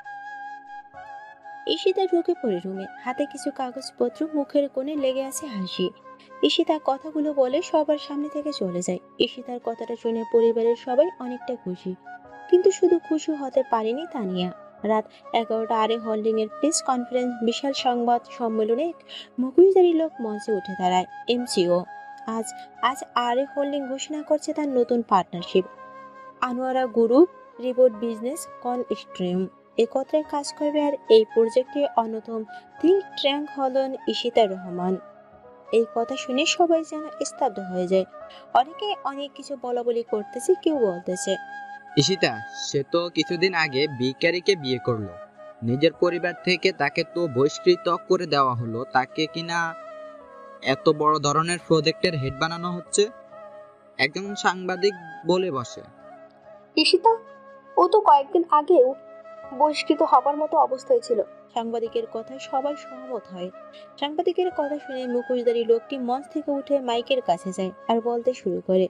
[SPEAKER 1] ঈশিতা ঢুকে পড়ে রুমে, হাতে কিছু কাগজপত্র, মুখের কোণে লেগে আছে হাসি। ঈশিতা কথাগুলো বলে সবার সামনে থেকে চলে যায়। ঈশিতার কথাটা শুনে পরিবারের সবাই অনেকটা খুশি, কিন্তু শুধু খুশি হতে পারেনি তানিয়া। রাত 11টা আরে হোল্ডিং এর প্রেস কনফারেন্স, বিশাল সংবাদ সম্মেলনে এক মুখোশধারী লোক মঞ্চে উঠে দাঁড়ায়। এমসিও আজ আরে হোল্ডিং ঘোষণা করছে তার নতুন পার্টনারশিপ, আনোয়ারা গ্রুপ রিবোট বিজনেস কল স্ট্রিম একত্রে কাজ করবে। আর এই প্রজেক্টে অন্যতম থিঙ্ক ট্যাঙ্ক হলেন ঈশিতা রহমান। এই কথা শুনে সবাই যেন স্তব্ধ হয়ে যায়। অনেকে অনেক কিছু বলাবলি করতেছে, কেউ বলতেছে,
[SPEAKER 14] ঈশিতা সে তো কিছুদিন আগে ভিখারিকে বিয়ে করলো, নিজের পরিবার থেকে তাকে তো বহিষ্কৃত করে দেওয়া হলো, তাকে কিনা এত বড় ধরনের প্রজেক্টের হেড বানানো হচ্ছে, একজন সাংবাদিক বলে বসে।
[SPEAKER 8] ঈশিতা ও তো কয়েকদিন আগেও বহিষ্কৃত হবার মতো অবস্থায় ছিল।
[SPEAKER 1] সাংবাদিকের কথায় সবাই সহমত হয়। সাংবাদিকের কথা শুনে মুখোশধারী লোকটি মঞ্চ থেকে উঠে মাইকের কাছে যায় আর বলতে শুরু করে,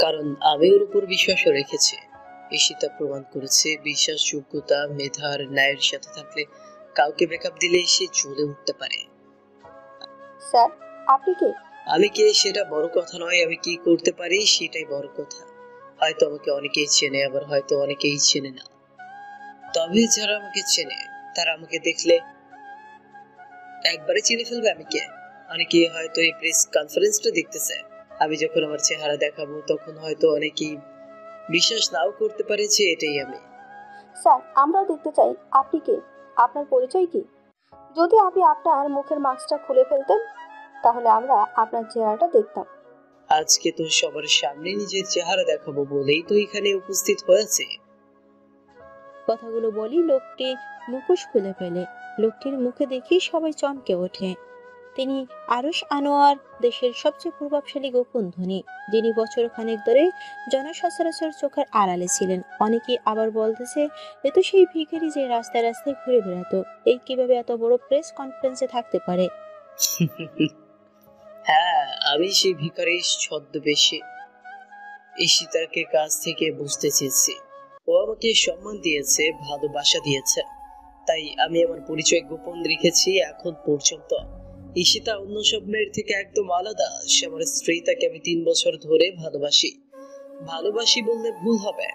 [SPEAKER 3] কারণ আমি ওর উপর বিশ্বাস রেখেছি। ঈশিতা প্রমাণ করেছে বিশ্বাসযোগ্যতা, মেধার ন্যায়ের সাথে থাকলে কাউকে ব্যাকআপ দিলে সে চলে উঠতে পারে।
[SPEAKER 8] স্যার আপনি কে?
[SPEAKER 3] আমি কে সেটা বড় কথা নয়, আমি কি করতে পারি সেটাই বড় কথা। হয়তো আমাকে অনেকেই চেনে, আবার হয়তো অনেকেই চেনে না। তবে যারা আমাকে চেনে তারা আমাকে দেখলে একবারে চিনে ফেলবে আমি কে। অনেকে হয়তো এই প্রেস কনফারেন্সটা দেখতেছে, আমি যখন আমার চেহারা দেখাবো তখন হয়তো অনেকেই বিশ্বাস নাও করতে পারে যে এটাই আমি।
[SPEAKER 8] স্যার আমরাও দেখতে চাই আপনি কে, আপনার পরিচয় কি? যদি আপনি আপনার মুখের মাস্কটা খুলে ফেলতেন তাহলে আমরা আপনার চেহারাটা দেখতাম।
[SPEAKER 3] আজকে তো সবার সামনে নিজের চেহারা দেখাবো বলেই তো এখানে উপস্থিত হয়েছে।
[SPEAKER 1] কথাগুলো বলি লোকটি মুখোশ খুলে ফেলে। লোকটির মুখে দেখি সবাই চমকে ওঠে। তিনি আরশ আনোয়ার, দেশের সবচেয়ে প্রভাবশালী গোপন ধনী, যিনি বছর খানেক ধরে জনসচরাচর চোখের আড়ালে ছিলেন। অনেকেই আবার বলতেছে এ তো সেই ভিখারি যে রাস্তায় রাস্তায় ঘুরে বেড়াতো। এই কিভাবে এত বড় প্রেস কনফারেন্সে থাকতে পারে?
[SPEAKER 3] হ্যাঁ, আমি সেই ভিখারির ছদ্মবেশে ঈশিতাকে কাছ থেকে বুঝতে চেয়েছি। ও আমাকে সম্মান দিয়েছে, ভালোবাসা দিয়েছে, তাই আমি আমার পরিচয় গোপন রেখেছি এখন পর্যন্ত। ঈশিতা অন্য সব মেয়ের থেকে একদম আলাদা। সে আমার স্ত্রী, তাকে আমি 3 বছর ধরে ভালোবাসি বললে ভুল হবে।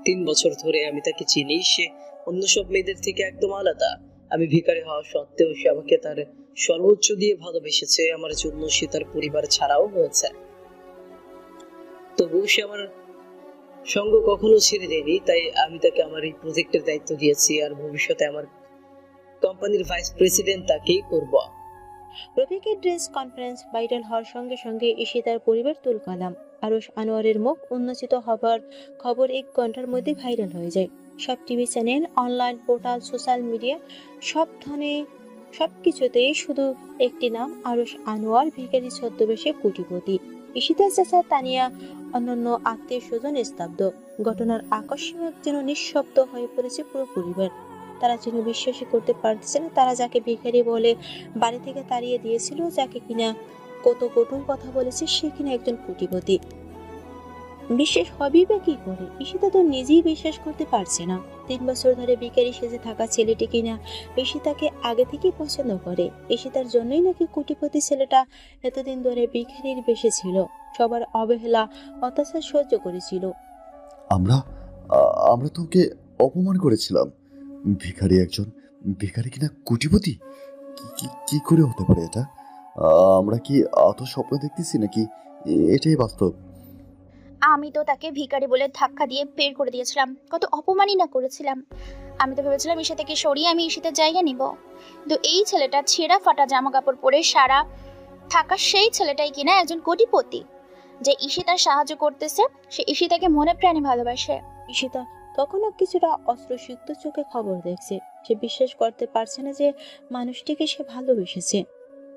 [SPEAKER 3] 3 বছর ধরে আমি তাকে চিনি। সে অন্য সব মেয়েদের থেকে একদম আলাদা। আমি ভিখারি হওয়া সত্ত্বেও সে আমাকে তার সর্বোচ্চ দিয়ে ভালোবেসেছে। আমার জন্য সে তার পরিবার ছাড়াও হয়েছে, তবুও সে আমার সঙ্গ কখনো ছেড়ে দেয়নি। তাই আমি তাকে আমার এই প্রজেক্টের দায়িত্ব দিয়েছি, আর ভবিষ্যতে আমার কোম্পানির ভাইস প্রেসিডেন্ট তাকেই করব।
[SPEAKER 1] রফিকের ড্রেস কনফারেন্স ভাইরাল হওয়ার সঙ্গে সঙ্গে ঈশিতার পরিবার তুলকালাম। আরশ আনোয়ারের মুখ উন্মোচিত হবার খবর 1 ঘন্টার মধ্যে ভাইরাল হয়ে যায়। সব TV channel, online portal, social media সবকিছুতেই শুধু একটি নাম, আরশ আনোয়ার ভিখারি ছদ্মবেশে কোটিপতি। ঈশিতার চাচা, তানিয়া, অন্যান্য আত্মীয় স্বজন স্তব্ধ। ঘটনার আকস্মিক যেন নিঃশব্দ হয়ে পড়েছে পুরো পরিবার। তারা যেন বিশ্বাসই করতে পারতেছে না তারা যাকে ভিখারি বলে বাড়ি থেকে তাড়িয়ে দিয়েছিল, যাকে কিনা কত কটুর কথা বলেছে, সে কিনা একজন কোটিপতি। বিশ্বাস হবেই বা কি করে? ঈশিতা তো নিজেই বিশ্বাস করতে পারছে না। 3 বছর ধরে ভিখারি সেজে থাকা ছেলেটি কিনা ঈশিতাকে আগে থেকেই পছন্দ করে। ঈশিতার জন্যই নাকি কোটিপতি ছেলেটা এতদিন ধরে ভিখারির বেশে ছিল, সবার অবহেলা অত্যাচার সহ্য করেছিল।
[SPEAKER 13] আমরা তোকে অপমান করেছিলাম। ভিখারি কিনা কোটিপতি? কি করে হতে পারে এটা? আমরা কি অত স্বপ্ন দেখতেছি নাকি এটাই বাস্তব?
[SPEAKER 5] আমি তো তাকে ভিখারি বলে ধাক্কা দিয়ে বের করে দিয়েছিলাম, কত অপমানই না করেছিলাম। আমি তো ভেবেছিলাম ঈশিতাকে সরিয়ে আমি ঈশিতার জায়গা নিব, কিন্তু এই ছেলেটা ছেঁড়া ফাটা জামা কাপড় পরে সারা থাকা সেই ছেলেটাই কিনা একজন কোটিপতি, যে ঈশিতার সাহায্য করতেছে। সে ঈশিতাকে মনে প্রাণে ভালোবাসে।
[SPEAKER 1] ঈশিতা তখনও কিছুটা অস্ত্রসিক্ত চোখে খবর দেখছে। সে বিশ্বাস করতে পারছে না যে মানুষটিকে সে ভালোবেসেছে,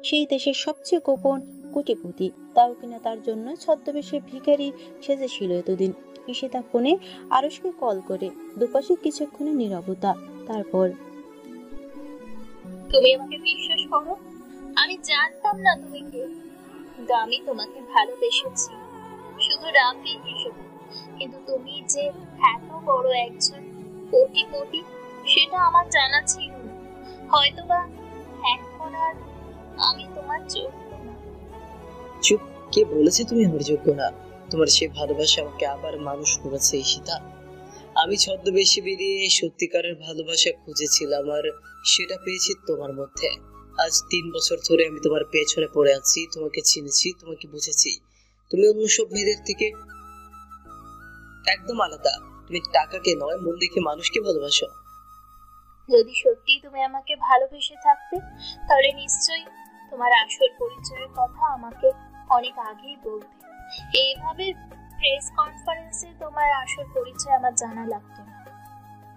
[SPEAKER 1] সেই দেশের সবচেয়ে গোপন কোটিপতি, তাও কিনা তার জন্য ছদ্মবেশে ভিখারি সেজেছিল এতদিন। ঈশিতা ফোনে আরশকে কল করে। দুপাশে কিছুক্ষণের নীরবতা। তারপর,
[SPEAKER 2] তুমি আমাকে বিশ্বাস করো, আমি জানতাম না তুমি কে, কিন্তু আমি তোমাকে ভালোবেসেছি শুধু রাফি হিসেবে। কিন্তু তুমি যে এত বড় একজন কোটিপতি সেটা আমার জানা ছিল না। হয়তোবা এখন আর আমি তোমার যোগ্য না।
[SPEAKER 3] চুপ, কে বলেছে তুমি আমার যোগ্য না? তোমার সে ভালোবাসা আমাকে আবার মানুষ করেছে ঈশিতা। আমি ছদ্মবেশে বেরিয়ে সত্যিকারের ভালোবাসা খুঁজেছিলাম, আর সেটা পেয়েছি তোমার মধ্যে। আজ 3 বছর ধরে আমি তোমার পেছনে পড়ে আছি, তোমাকে চিনেছি, তোমাকে বুঝেছি। তুমি অন্য সব মেয়েদের থেকে একদম আলাদা। তুমি টাকাকে নয়, মন দেখে মানুষকে ভালোবাসো।
[SPEAKER 2] যদি সত্যি তুমি আমাকে ভালোবেসে থাকতে, তাহলে নিশ্চয়ই তোমার আসল পরিচয়ের কথা আমাকে অনেক আগেই বলতে। এইভাবে প্রেস কনফারেন্সে তোমার আসল পরিচয় আমার জানা লাগতো না।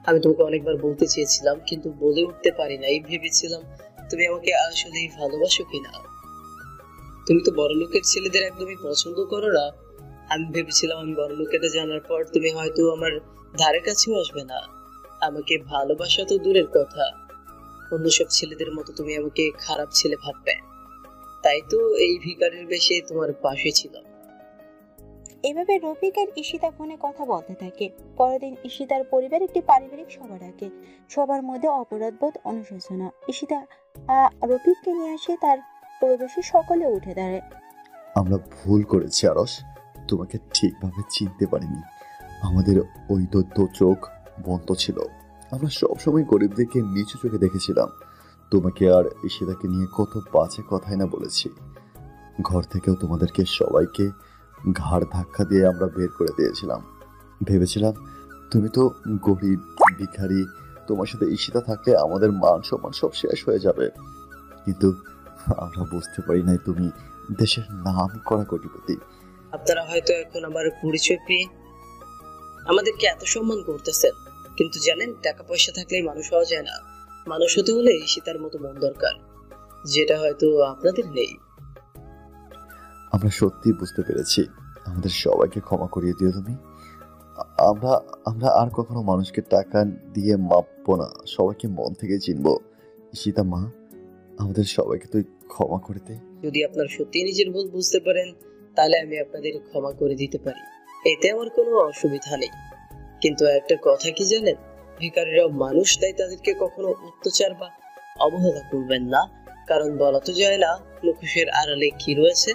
[SPEAKER 3] আমি তোমাকে অনেকবার বলতে চেয়েছিলাম, কিন্তু বলে উঠতে পারি নাই। ভেবেছিলাম তুমি আমাকে আসলেই ভালোবাসো কিনা। তুমি তো বড় লোকের ছেলেদের একদমই পছন্দ করো না। আমি ভেবেছিলাম আমি বড় লোকেটা জানার পর তুমি হয়তো আমার ধারে কাছেও আসবে না। আমাকে ভালোবাসা তো দূরের কথা, অন্য সব ছেলেদের মতো তুমি আমাকে খারাপ ছেলে ভাববে। তাই তো এই ভিখারির বেশে তোমার পাশে ছিল।
[SPEAKER 1] এভাবে রফিক আর ঈশিতা ফোনে কথা বলতে থাকে। পরের দিন ঈশিতার পরিবার একটি পারিবারিক সভা ডাকে। সবার মধ্যে অপরাধবোধ, অনুশোচনা। ঈশিতা রফিককে নিয়ে আসে, তার পরিবেশে সকলে উঠে দাঁড়ায়।
[SPEAKER 13] আমরা ভুল করেছি আরশ, তোমাকে ঠিকভাবে চিনতে পারিনি। আমাদের ওই দৈত্য চোখ বন্ধ ছিল। আমরা সবসময় গরিবদেরকে নিচু চোখে দেখেছিলাম। তোমাকে আর ঈশিতাকে নিয়ে কত বাজে কথাই না বলেছি। ঘর থেকেও তোমাদেরকে সবাইকে ঘাড় ধাক্কা দিয়ে আমরা বের করে দিয়েছিলাম। ভেবেছিলাম তুমি তো গরিব ভিখারি, তোমার সাথে ঈশিতা থাকলে আমাদের মান সম্মান সব শেষ হয়ে যাবে। কিন্তু আমরা বুঝতে পারি নাই তুমি দেশের নাম করা কোটিপতি।
[SPEAKER 3] আপনারা হয়তো এখন আমার পরিচয় পেয়ে আমাদেরকে এত সম্মান করতেছেন, কিন্তু জানেন, টাকা পয়সা থাকলেই মানুষ হওয়া যায় না। মানুষ হতে হলে সীতার মতো মন দরকার, যেটা হয়তো আপনাদের নেই।
[SPEAKER 13] আমরা সত্যি বুঝতে পেরেছি। আমাদের সবাইকে ক্ষমা করিয়ে দিও তুমি। আমরা আমরা আর কখনো মানুষকে টাকা দিয়ে মাপবো না, সবাইকে মন থেকে চিনবো। সীতা মা, আমাদের সবাইকে তুই ক্ষমা করে দে।
[SPEAKER 3] যদি আপনার সত্যি নিজের ভুল বুঝতে পারেন, তাহলে আমি আপনাদের ক্ষমা করে দিতে পারি, এতে আমার কোনো অসুবিধা নেই। কিন্তু একটা কথা কি জানেন, ভিখারিরাও মানুষ, তাই তাদেরকে কখনো অত্যাচার বা অবহেলা করবেন না, কারণ বলা তো যায় না মুখোশের আড়ালে কি রয়েছে।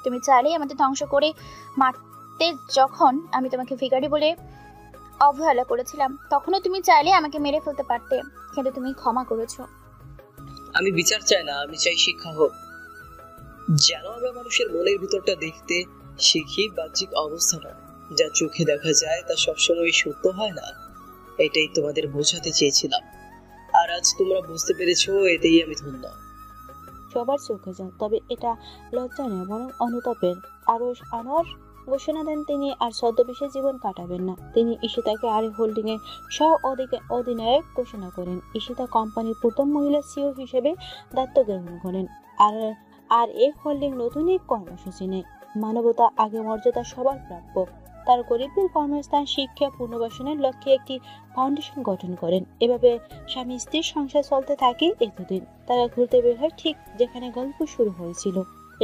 [SPEAKER 5] তুমি চাইলেই আমাদের ধ্বংস করে মারতে। যখন আমি তোমাকে ভিখারি বলে অবহেলা করেছিলাম, তখনও তুমি চাইলে আমাকে মেরে ফেলতে পারতে, কিন্তু তুমি ক্ষমা করেছো।
[SPEAKER 3] আমি বিচার চাই না, আমি চাই শিক্ষা হোক। যেন আমরা মানুষের মনের ভিতরটা দেখতে শিখি, বাহ্যিক অবস্থা নয়। যা চোখে দেখা যায় তা সবসময় সত্য হয় না, এটাই তোমাদের বোঝাতে চেয়েছিলাম। আর আজ তোমরা বুঝতে পেরেছো, এতেই আমি ধন্য।
[SPEAKER 1] সবার চোখে যান, তবে এটা লজ্জা নয়, বরং অনুতাপের। আরশ আনোয়ার ঘোষণা দেন তিনি আর ছদ্মবেশে জীবন কাটাবেন না। তিনি ঈশিতাকে আরে হোল্ডিং এর সহ অধিনায়ক ঘোষণা করেন। ঈশিতা কোম্পানির প্রথম মহিলা সিইও হিসেবে দায়িত্ব গ্রহণ করেন। আর এই হোল্ডিং নতুন এক কর্মসূচি নেয়, মানবতা আগে মর্যাদা সবার প্রাপ্য। তার গরিবদের কর্মস্থান, শিক্ষা, পুনর্বাসনের লক্ষ্যে একটি ফাউন্ডেশন গঠন করেন। এভাবে স্বামী স্ত্রীর সংসার চলতে থাকে এতদিন। তারা ঘুরতে বের হয় ঠিক যেখানে গল্প শুরু হয়েছিল,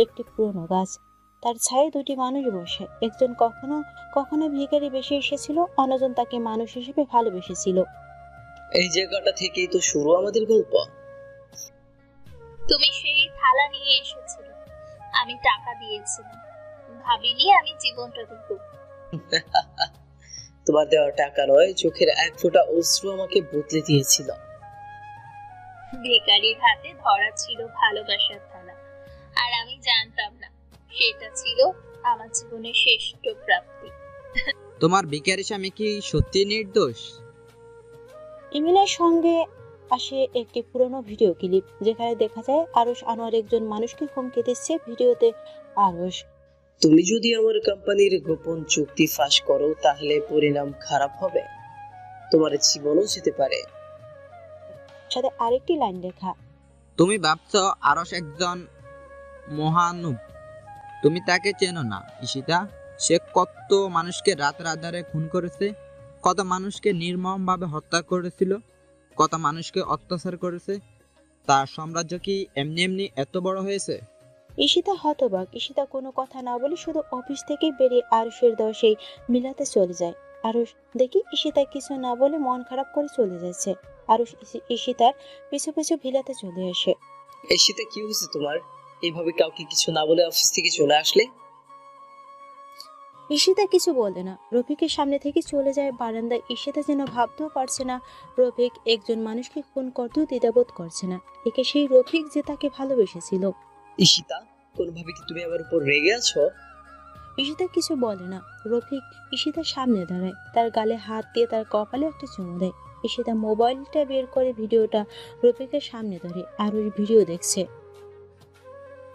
[SPEAKER 1] একটি পুরনো গাছ। তার ছায়ে দুটি মানুষ বসে, একজন কখনো কখনো ভিখারি বেশি এসেছিল, অন্যজন তাকে মানুষ হিসেবে ভালোবেসেছিল।
[SPEAKER 3] এই জায়গাটা থেকেই তো শুরু আমাদের গল্প।
[SPEAKER 2] তুমি সেই থালা নিয়ে এসেছিলে, আমি টাকা দিয়েছিলাম, ভাবিনি আমি জীবনটা দিব।
[SPEAKER 3] তোমার দেওয়া টাকা নয়, চোখের এক ফোঁটা অশ্রু আমাকে বদলে দিয়েছিল।
[SPEAKER 2] ভিখারির হাতে ধরা ছিল ভালোবাসার থালা, আর আমি জানতাম না সেটা ছিল আমার জীবনের শ্রেষ্ঠ প্রাপ্তি।
[SPEAKER 14] তোমার ভিখারি স্বামী কি সত্যি নির্দোষ?
[SPEAKER 1] ইমেলের সঙ্গে আসে একটি পুরনো ভিডিও ক্লিপ, যেখানে দেখা যায় আরশ আনোয়ার একজন মানুষকে হুমকি দিচ্ছে। ভিডিওতে আরশ,
[SPEAKER 3] তুমি যদি আমার কোম্পানির গোপন চুক্তি ফাঁস করো, তাহলে পরিণাম খারাপ হবে, তোমার জীবনও যেতে পারে।
[SPEAKER 1] সাথে আরেকটি লাইন লেখা,
[SPEAKER 14] তুমি ভাবছো আরশ একজন মহানুভ, তুমি তাকে চেনো না ঈশিতা। সে কত মানুষকে রাতের আধারে খুন করেছে, কত মানুষকে নির্মমভাবে হত্যা করেছিল, কত মানুষকে অত্যাচার করেছে। তার সাম্রাজ্য কি এমনি এমনি এত বড় হয়েছে?
[SPEAKER 1] ঈশিতা হতবাক। ঈশিতা কোনো কথা না বলে শুধু অফিস থেকে বেরিয়ে আরশের দেওয়া সেই মিলাতে চলে যায়। আরশ দেখি ঈশিতা কিছু না বলে মন খারাপ করে চলে যাচ্ছে। আরশ ঈশিতার পিছু পিছু ভিলাতে চলে আসে।
[SPEAKER 3] ঈশিতা, কি হয়েছে তোমার? এইভাবে কাউকে কিছু না বলে অফিস থেকে চলে আসলে?
[SPEAKER 1] ঈশিতা কিছু বলে না, রফিকের সামনে থেকে চলে যায় বারান্দায়। ঈশিতা যেন ভাবতেও পারছে না রফিক একজন মানুষকে খুন করতেও দ্বিধাবোধ করছে না। একে সেই রফিক যে তাকে ভালোবেসেছিল।
[SPEAKER 3] ঈশিতা, কোনোভাবে কি তুমি আমার উপর রেগে আছো?
[SPEAKER 1] ঈশিতা কিছু বলে না। রফিক ঈশিতার সামনে দাঁড়ায়, তার গালে হাত দিয়ে তার কপালে একটা চুমু দেয়। ঈশিতা মোবাইলটা বের করে ভিডিওটা রফিকের সামনে ধরে। আরশ ভিডিও দেখছে।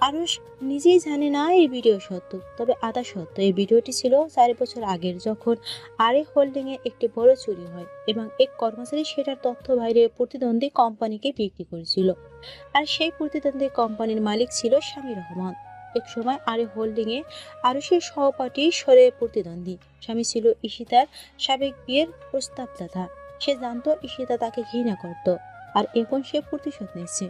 [SPEAKER 1] আরশ নিজেই জানে না এই ভিডিও সত্য, তবে আধা সত্য। এই ভিডিওটি ছিল 4 বছর আগের, যখন আরে হোল্ডিং এ একটি বড় চুরি হয় এবং এক কর্মচারী সেটার তথ্য বাইরে প্রতিদ্বন্দ্বী কোম্পানিকে বিক্রি করেছিল। আর সেই প্রতিদ্বন্দ্বী কোম্পানির মালিক ছিল স্বামী রহমান। এক সময় আরে হোল্ডিং এ আরশের সহপাঠী সরে প্রতিদ্বন্দ্বী। স্বামী ছিল ঈশিতার সাবেক বিয়ের প্রস্তাবদাতা। সে জানতো ঈশিতা তাকে ঘৃণা করত, আর এখন সে প্রতিশোধ নিচ্ছে।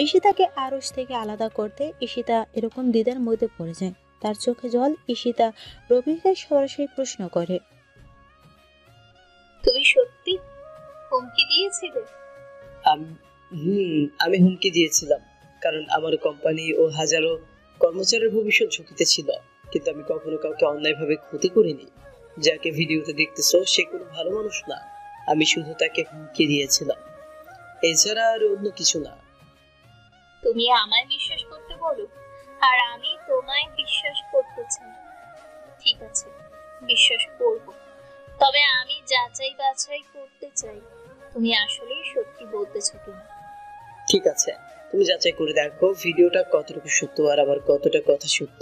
[SPEAKER 1] ঈশিতাকে আরশ থেকে আলাদা করতে ঈশিতা এরকম দ্বিধার মধ্যে পড়ে যায়। তার চোখে জল। ঈশিতা রবিকে সরাসরি প্রশ্ন করে,
[SPEAKER 2] তুমি সত্যি হুমকি দিয়েছিলে?
[SPEAKER 3] আমি হুমকি দিয়েছিলাম, কারণ আমার কোম্পানি ও হাজারো কর্মচারীর ভবিষ্যৎ ঝুঁকিতে ছিল। কিন্তু আমি কখনো কাউকে অন্যায়ভাবে ক্ষতি করিনি। যাকে ভিডিওতে দেখতেছো সে কোনো ভালো মানুষ না, আমি শুধু তাকে হুমকি দিয়েছিলাম, এছাড়া আর অন্য কিছু না।
[SPEAKER 2] তুমি আমায় বিশ্বাস করতে বলো, আর আমি তোমায় বিশ্বাস করতে চাই। ঠিক আছে, বিশ্বাস করব, তবে আমি যাচাই বাছাই করতে চাই তুমি আসলেই সত্যি বলতেছো কিনা।
[SPEAKER 3] ঠিক আছে, তুমি যাচাই করে দেখো ভিডিওটা কতটুকু সত্য আর আবার কতটা কথা সত্য।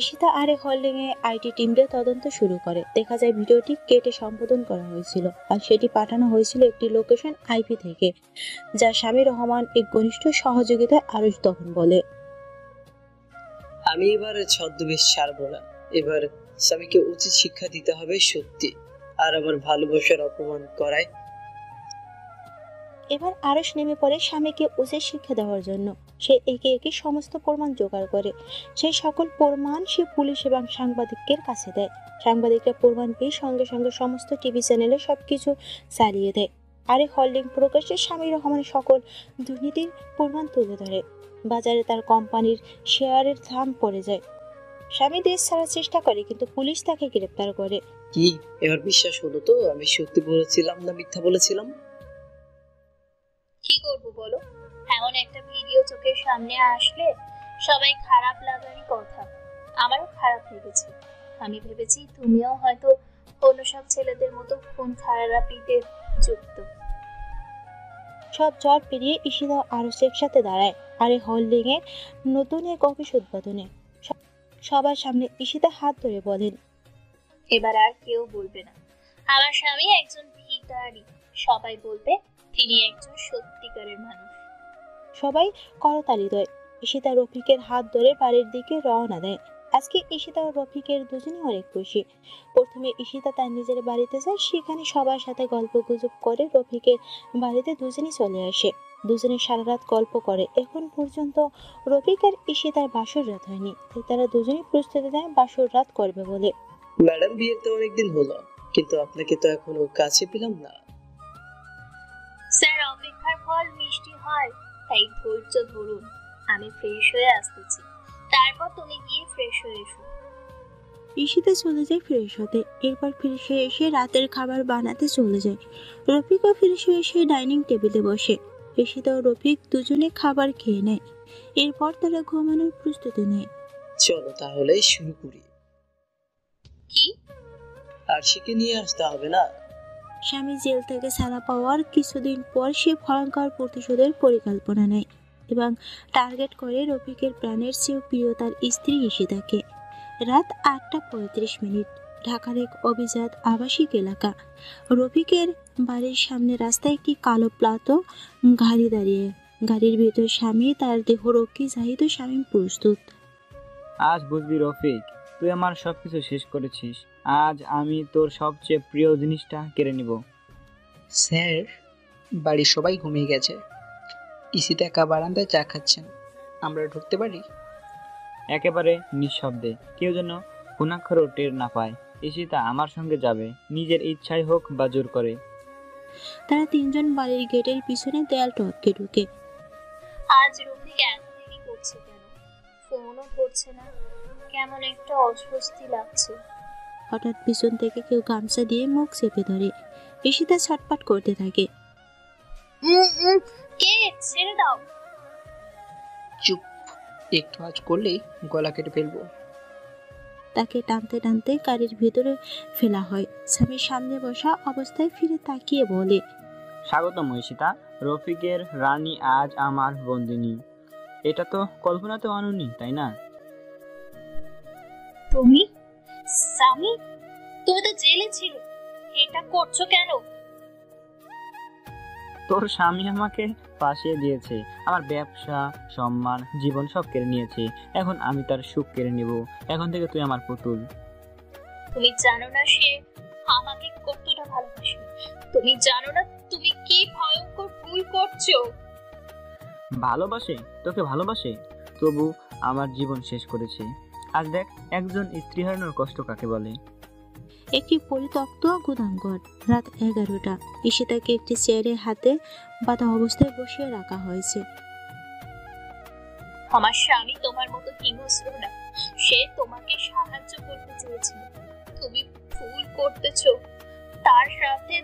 [SPEAKER 1] ঈশিতা আরেক হোল্ডিং এ আইটি টিমে তদন্ত শুরু করে। দেখা যায় ভিডিওটি কেটে সম্পাদন করা হয়েছিল আর সেটি পাঠানো হয়েছিল একটি লোকেশন আইপি থেকে, যা স্বামী রহমান এক ঘনিষ্ঠ সহযোগিতা আরুষ তখন বলে,
[SPEAKER 3] আমি এবার ছদ্মবেশ ছাড়বো না। এবার স্বামীকে উচিত শিক্ষা দিতে হবে সত্যি, আর আমার ভালোবাসার অপমান করায়।
[SPEAKER 1] এবার আরুষ নেমে পড়ে স্বামীকে উচিত শিক্ষা দেওয়ার জন্য। সে একে একে সমস্ত প্রমাণ জোগাড় করে। সেই সকল প্রমাণ সে পুলিশ এবং সাংবাদিকের কাছে দেয়। সাংবাদিকরা প্রমাণ পেয়ে সঙ্গে সঙ্গে সমস্ত টিভি চ্যানেলে সবকিছু চালিয়ে দেয়। আরেক হোল্ডিং প্রকাশ্যে স্বামী রহমানের সকল দুর্নীতির প্রমাণ তুলে ধরে। বাজারে তার কোম্পানির শেয়ারের দাম পড়ে যায়। স্বামী দেশ ছাড়ার চেষ্টা করে, কিন্তু পুলিশ তাকে গ্রেপ্তার করে।
[SPEAKER 3] কি এবার বিশ্বাস হলো তো আমি সত্যি বলেছিলাম না মিথ্যা বলেছিলাম?
[SPEAKER 2] কি করব বলো, এমন একটা ভিডিও চোখের সামনে আসলে সবাই খারাপ লাগারই কথা। আমারও খারাপ লেগেছে। আমি ভেবেছি তুমিও হয়তো অন্য সব ছেলেদের মতো খুন খারাপিতে যুক্ত।
[SPEAKER 1] সব জ্বর পেরিয়ে ঈশিতা আরুষ একসাথে দাঁড়ায় আর এই হোল্ডিং এ নতুন এক অফিস উদ্বোধনে। সবার সামনে ঈশিতা হাত ধরে বলেন,
[SPEAKER 2] এবার আর কেউ বলবে না আমার স্বামী একজন ভিখারি, সবাই বলবে তিনি একজন সত্যিকারের মানুষ।
[SPEAKER 1] সবাই করতালি দেয়। ঈশিতা রফিকের হাত ধরে বাড়ির দিকে রওনা দেয়। আজকে ঈশিতা ও রফিকের দুজনেই অনেক খুশি। প্রথমে ঈশিতা তার নিজের বাড়িতে যায়, সেখানে সবার সাথে গল্প গুজব করে রফিকের বাড়িতে দুজনেই চলে আসে। দুজনে সারা রাত গল্প করে। এখন পর্যন্ত রফিক আর ঈশিতার বাসর রাত হয়নি, তাই তারা দুজনেই প্রস্তুতি নেয় বাসর রাত করবে বলে।
[SPEAKER 3] ম্যাডাম বিয়ের তো অনেকদিন হলো, কিন্তু আপনাকে তো এখনো কাছে পেলাম না।
[SPEAKER 2] স্যার, অপেক্ষার ফল মিষ্টি হয়, তাই ধৈর্য ধরুন। আমি ফ্রেশ হয়ে আসতেছি, তারপর তুমি গিয়ে ফ্রেশ হয়ে এসো।
[SPEAKER 1] ঈশিতা চলে যায় ফ্রেশ হতে। এরপর ফ্রেশ হয়ে এসে রাতের খাবার বানাতে চলে যায়। রফিকও ফ্রেশ হয়ে এসে ডাইনিং টেবিলে বসে। ঈশিতা ও রফিক দুজনে খাবার খেয়ে নেয়। এরপর তারা ঘুমানোর প্রস্তুতি নেয়।
[SPEAKER 3] চলো তাহলে শুরু করি।
[SPEAKER 2] কি?
[SPEAKER 3] আরশিকে নিয়ে আসতে হবে না?
[SPEAKER 1] স্বামী জেল থেকে ছাড়া পাওয়ার কিছুদিন পর সে ভয়ঙ্কর প্রতিশোধের পরিকল্পনা নেয় এবং টার্গেট করে রফিকের প্রাণের চেয়েও প্রিয় তার স্ত্রী ঈশিতাকে। রাত 8:35, ঢাকার এক অভিজাত আবাসিক এলাকা। রফিকের বাড়ির সামনে রাস্তায় একটি কালো প্লাটো গাড়ি দাঁড়িয়ে। গাড়ির ভিতর স্বামী, তার দেহরক্ষী জাহিদ ও স্বামী প্রস্তুত।
[SPEAKER 6] আজ বুঝবি রফিক, তুই আমার সবকিছু শেষ করেছিস। আজ আমি তোর সবচেয়ে প্রিয় জিনিসটা কেড়ে নিব।
[SPEAKER 15] স্যার, বাড়ির সবাই ঘুমিয়ে গেছে। ঈশিতা একা বারান্দায় চা খাচ্ছেন, আমরা ঢুকতে পারি?
[SPEAKER 6] একেবারে নিঃশব্দে, কেউ যেন কোনাক্ষরও টের না পায়। ঈশিতা আমার সঙ্গে যাবে, নিজের ইচ্ছাই হোক বা জোর করে।
[SPEAKER 1] তারা তিনজন বাড়ির গেটের পিছনে দেয়াল টপকে ঢুকে।
[SPEAKER 2] আজ রফিক এত দেরি করছে কেন? ফোনও ধরছে না, কেমন একটা অস্বস্তি লাগছে।
[SPEAKER 1] হঠাৎ পিছন থেকে কেউ গামছা দিয়ে মুখ চেপে ধরে। ঈশিতা ছটফট করতে থাকে।
[SPEAKER 2] কে? ছেড়ে দাও।
[SPEAKER 15] চুপ, একটু আজ করলেই গলা কেটে ফেলবো।
[SPEAKER 1] তাকে টানতে টানতে গাড়ির ভিতরে ফেলা হয়। স্বামীর সামনে বসা অবস্থায় ফিরে তাকিয়ে বলে,
[SPEAKER 6] স্বাগতম ঈশিতা, রফিকের রানী আজ আমার বন্দিনী। এটা তো কল্পনাতেও আনুনি, তাই না?
[SPEAKER 2] তুমি? স্বামী? তুমি তো জেলে ছিলে, এটা করছো কেন?
[SPEAKER 6] তোর স্বামী আমাকে ফাঁসিয়ে দিয়েছে, আমার ব্যবসা, সম্মান, জীবন সব কেড়ে নিয়েছে। এখন আমি তার সুখ কেড়ে নেব। এখন থেকে তুই আমার পুতুল।
[SPEAKER 2] তুমি জানো না সে আমাকে কতটা ভালোবাসে? তুমি জানো না তুমি কি ভয়ঙ্কর ভুল করছো?
[SPEAKER 6] ভালোবাসে? তোকে ভালোবাসে? তবু আমার জীবন শেষ করেছে। আজ দেখ একজন স্ত্রী হারানোর কষ্ট কাকে বলে।
[SPEAKER 1] একটি পরিত্যক্ত গুদামঘর। রাত 11টা। ঈশিতাকে একটি চেয়ারে হাতে বাঁধা অবস্থায় বসিয়ে রাখা হয়েছে।
[SPEAKER 2] আমার স্বামী তোমার মতো হিংস্র না, সে তোমাকে সাহায্য করতে চেয়েছিল। তুমি ভুল করতেছো, তার সাথে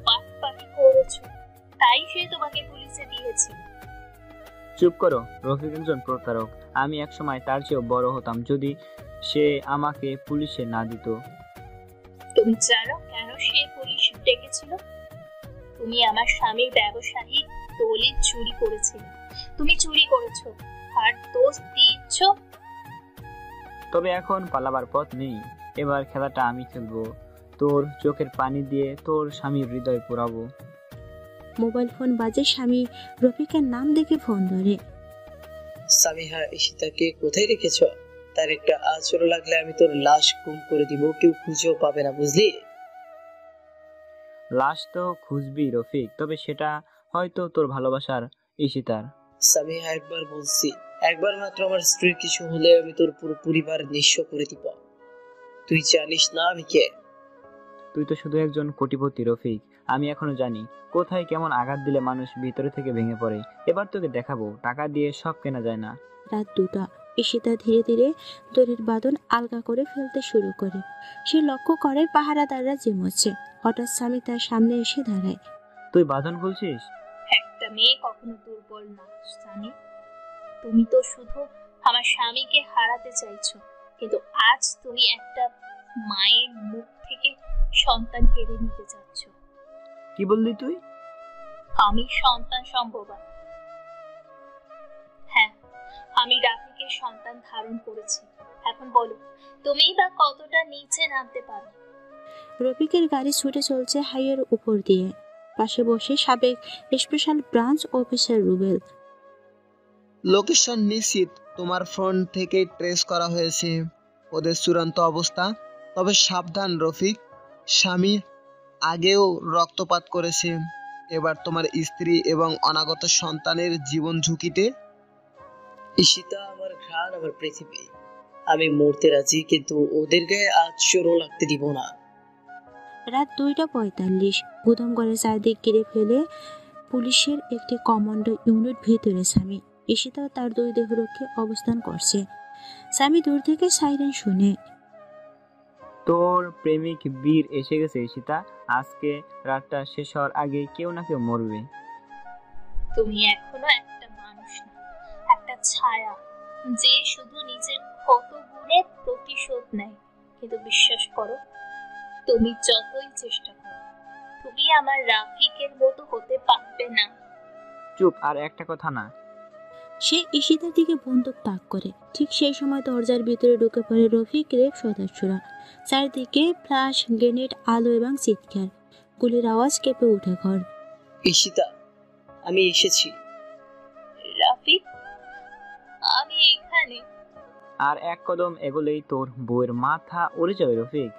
[SPEAKER 2] বাটপাটি করেছো, তাই সে তোমাকে পুলিশে দিয়েছে।
[SPEAKER 6] চুপ করো, রফিক একজন প্রতারক। আমি একসময় তার চেয়েও বড় হতাম যদি সে আমাকে পুলিশে না দিত।
[SPEAKER 2] তুমি জানো কেন সে পুলিশ ডেকেছিল? তুমি আমার স্বামীর ব্যবসায়িক দলিল চুরি করেছিলে। তুমি চুরি করেছো আর দোষ দিচ্ছ।
[SPEAKER 6] তবে এখন পালাবার পথ নেই। এবার খেলাটা আমি খেলবো, তোর চোখের পানি দিয়ে তোর স্বামীর হৃদয় পোড়াবো।
[SPEAKER 1] মোবাইল ফোন বাজে। স্বামী রফিকের নাম দেখে ফোন ধরে।
[SPEAKER 3] সামিহা, ঈশিতাকে কোথায় রেখেছ? তার একটা আঁচড় লাগলে আমি তোর লাশ গুম করে দিব, কেউ খুঁজেও পাবে না, বুঝলি?
[SPEAKER 6] লাশ তো খুঁজবি রফিক, তবে সেটা হয়তো তোর ভালোবাসার ঈশিতার।
[SPEAKER 3] সামিহা, একবার বলছি, একবার মাত্র আমার স্ত্রীর কিছু হলে আমি তোর পুরো পরিবার নিঃস্ব করে দিব। তুই জানিস না আমি কে?
[SPEAKER 6] তুই তো শুধু একজন কোটিপতি রফিক। আমি এখনো জানি কোথায় কেমন আঘাত দিলে মানুষ ভিতরে থেকে ভেঙে পড়ে। এবার তোকে দেখাবো, টাকা দিয়ে সব কেনা যায় না।
[SPEAKER 1] রাত 2টা। ঈশিতা ধীরে ধীরে দড়ির বাঁধন আলগা করে ফেলতে শুরু করে। সে লক্ষ্য করে পাহারাদাররা জিমোচ্ছে। হঠাৎ স্বামী তার সামনে এসে দাঁড়ায়।
[SPEAKER 6] তুই বাঁধন খুলছিস?
[SPEAKER 2] একটা মেয়ে কখনো দুর্বল না সানি। তুমি তো শুধু আমার স্বামীকে হারাতে চাইছো, কিন্তু আজ তুমি একটা মায়ের মুখ থেকে সন্তান কেড়ে নিতে চাচ্ছ।
[SPEAKER 6] কি বললি তুই?
[SPEAKER 2] আমি সন্তান সম্ভবা। হ্যাঁ, আমি রাফিকের সন্তান ধারণ করেছি। এখন বলো, তুমিই বা কতটা নিচে নামতে পারো?
[SPEAKER 1] রফিকের গাড়ি ছুটে চলছে হাইয়ের উপর দিয়ে। পাশে বসে সাবেক special branch officer Rubel.
[SPEAKER 16] Location নিশ্চিত, তোমার ফোন থেকে ট্রেস করা হয়েছে ওদের চূড়ান্ত অবস্থা। তবে সাবধান রফিক, স্বামী আগেও রক্তপাত করেছে। এবার তোমার স্ত্রী এবং অনাগত সন্তানের জীবন ঝুঁকিতে।
[SPEAKER 3] ঈশিতা আমার ঘ্রাণ, আমার পৃথিবী। আমি মরতে রাজি, কিন্তু ওদের গায়ে আঁচড়ও লাগতে দিব না।
[SPEAKER 1] রাত 2:45। গুদামঘরের চারদিক ঘিরে ফেলে পুলিশের একটি কমান্ডো ইউনিট ভিতরে। স্বামী ঈশিতা তার 2 দেহরক্ষী অবস্থান করছে। স্বামী দূর থেকে সাইরেন শুনে।
[SPEAKER 6] তোর প্রেমিক বীর এসে গেছে ঈশিতা। আজকে রাতটা শেষ হওয়ার আগে কেউ না কেউ মরবে।
[SPEAKER 2] তুমি এখনো একটা মানুষ না, একটা ছায়া, যে শুধু নিজের ক্ষত গুণে প্রতিশোধ নেয়। কিন্তু বিশ্বাস করো, তুমি যতই চেষ্টা করো, তুমি আমার রাফিকের মতো হতে পারবে না।
[SPEAKER 6] চুপ, আর একটা কথা না।
[SPEAKER 1] সে ঈশিতার দিকে বন্দুক তাক করে। ঠিক সেই সময় দরজার ভিতরে ঢুকে পড়ে রফিক রেপ সদস্যরা। চারদিকে ফ্ল্যাশ, গ্রেনেড, আলো এবং চিৎকার। গুলির আওয়াজ কেঁপে উঠে ঘর।
[SPEAKER 3] ঈশিতা, আমি এসেছি।
[SPEAKER 2] রাফিক, আমি এখানে।
[SPEAKER 6] আর এক কদম এগোলেই তোর বউয়ের মাথা উড়ে যাবে রফিক।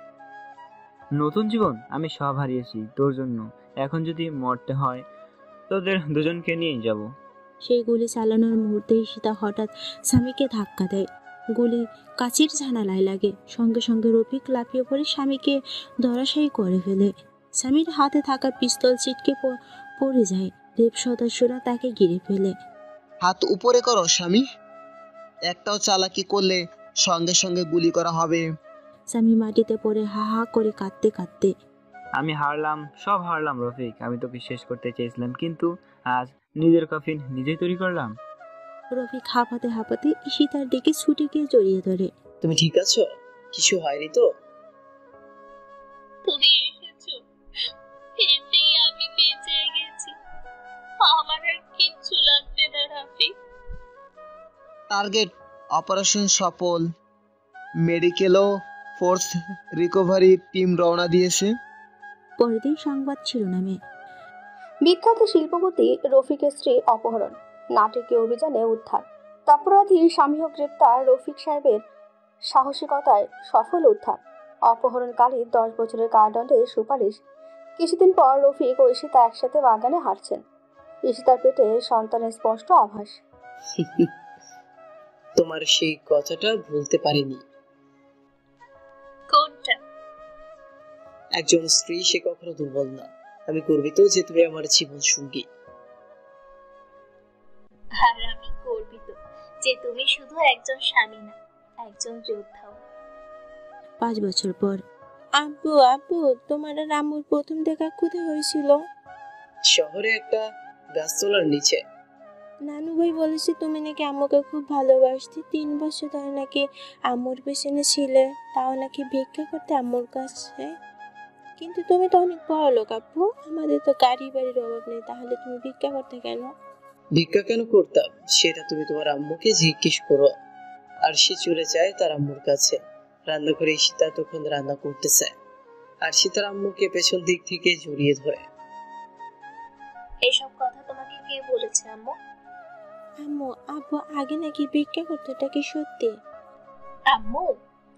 [SPEAKER 6] নতুন জীবন আমি সব হারিয়েছি তোর জন্য। এখন যদি মরতে হয়, তোদের দুজনকে নিয়েই যাব।
[SPEAKER 1] সেই গুলি চালানোর মুহূর্তে ঈশিতা হঠাৎ স্বামীকে ধাক্কা দেয়। গুলি কাচির জানালায় লাগে। সঙ্গে সঙ্গে রফিক লাফিয়ে পড়ে স্বামীকে ধরাশায়ী করে ফেলে। স্বামীর হাতে থাকা পিস্তল ছিটকে পড়ে যায়। রেপ সদস্যরা তাকে ঘিরে ফেলে।
[SPEAKER 16] হাত উপরে করো স্বামী, একটাও চালাকি করলে সঙ্গে সঙ্গে গুলি করা হবে।
[SPEAKER 1] স্বামী মাটিতে পড়ে হা হা করে কাঁদতে কাঁদতে।
[SPEAKER 6] আমি হারলাম, সব হারলাম রফিক। আমি তোকে শেষ করতে চেয়েছিলাম, কিন্তু আজ নিজের কফিন নিজেই তৈরি করলাম।
[SPEAKER 1] রফিক হাঁপাতে হাঁপাতে ঈশিতার দিকে ছুটে গিয়ে জড়িয়ে ধরে।
[SPEAKER 3] তুমি ঠিক আছো? কিছু হয়নি তো?
[SPEAKER 2] তুমি এসেছো, এতেই আমি বেঁচে গেছি। আমার আর কিচ্ছু লাগবে না রাফিক।
[SPEAKER 16] টার্গেট অপারেশন সফল। মেডিকেলও ফোর্স রিকভারি টিম রওনা দিয়েছে।
[SPEAKER 1] পরের দিন সংবাদ শিরোনামে।
[SPEAKER 8] বিখ্যাত শিল্পপতি রফিকের স্ত্রী অপহরণ, নাটকীয় অভিযানে উদ্ধার। অপরাধী স্বামীও গ্রেপ্তার, রফিক সাহেবের সাহসিকতায় সফল উদ্ধার। অপহরণকারী 10 বছরের কারাদণ্ডের সুপারিশ। কিছুদিন পর রফিক ও ঈশিতা একসাথে বাগানে হাঁটছেন। ঈশিতার পেটে সন্তানের স্পষ্ট আভাস।
[SPEAKER 3] তোমার সেই কথাটা ভুলতে পারিনি।
[SPEAKER 2] কোনটা?
[SPEAKER 3] একজন স্ত্রী সে কখনো দুর্বল না। আমি গর্বিত যে তুমি আমার জীবন সঙ্গী।
[SPEAKER 2] আর আমি গর্বিত যে তুমি শুধু একজন স্বামী না, একজন যোদ্ধাও।
[SPEAKER 1] 5 বছর পর। আব্বু আব্বু, তোমার আর আম্মুর প্রথম দেখা কোথায় হয়েছিল?
[SPEAKER 3] শহরে একটা গাছতলার নিচে।
[SPEAKER 1] নানু ভাই বলেছে তুমি নাকি আম্মুকে খুব ভালোবাসতে। 3 বছর ধরে নাকি আম্মুর পেছনে ছিলে, তাও নাকি ভিক্ষা করতে আম্মুর কাছে। কিন্তু তুমি তো অনেক বড় লোক আব্বু, আমাদের তো গাড়ি বাড়ির অভাব নেই, তাহলে তুমি ভিক্ষা করতে কেন?
[SPEAKER 3] ভিক্ষা কেন করতাম সেটা তুমি তোমার আম্মুকে জিজ্ঞেস করো। আর সে চলে যায় তার আম্মুর কাছে। রান্নাঘরে ঈশিতা তখন রান্না করতেছে আর সে তার আম্মুকে পেছন দিক থেকে জড়িয়ে ধরে।
[SPEAKER 2] এসব কথা তোমাকে কে বলেছে আম্মু?
[SPEAKER 1] আম্মু, আব্বু আগে নাকি ভিক্ষা করতো, এটা কি সত্যি?
[SPEAKER 2] আম্মু,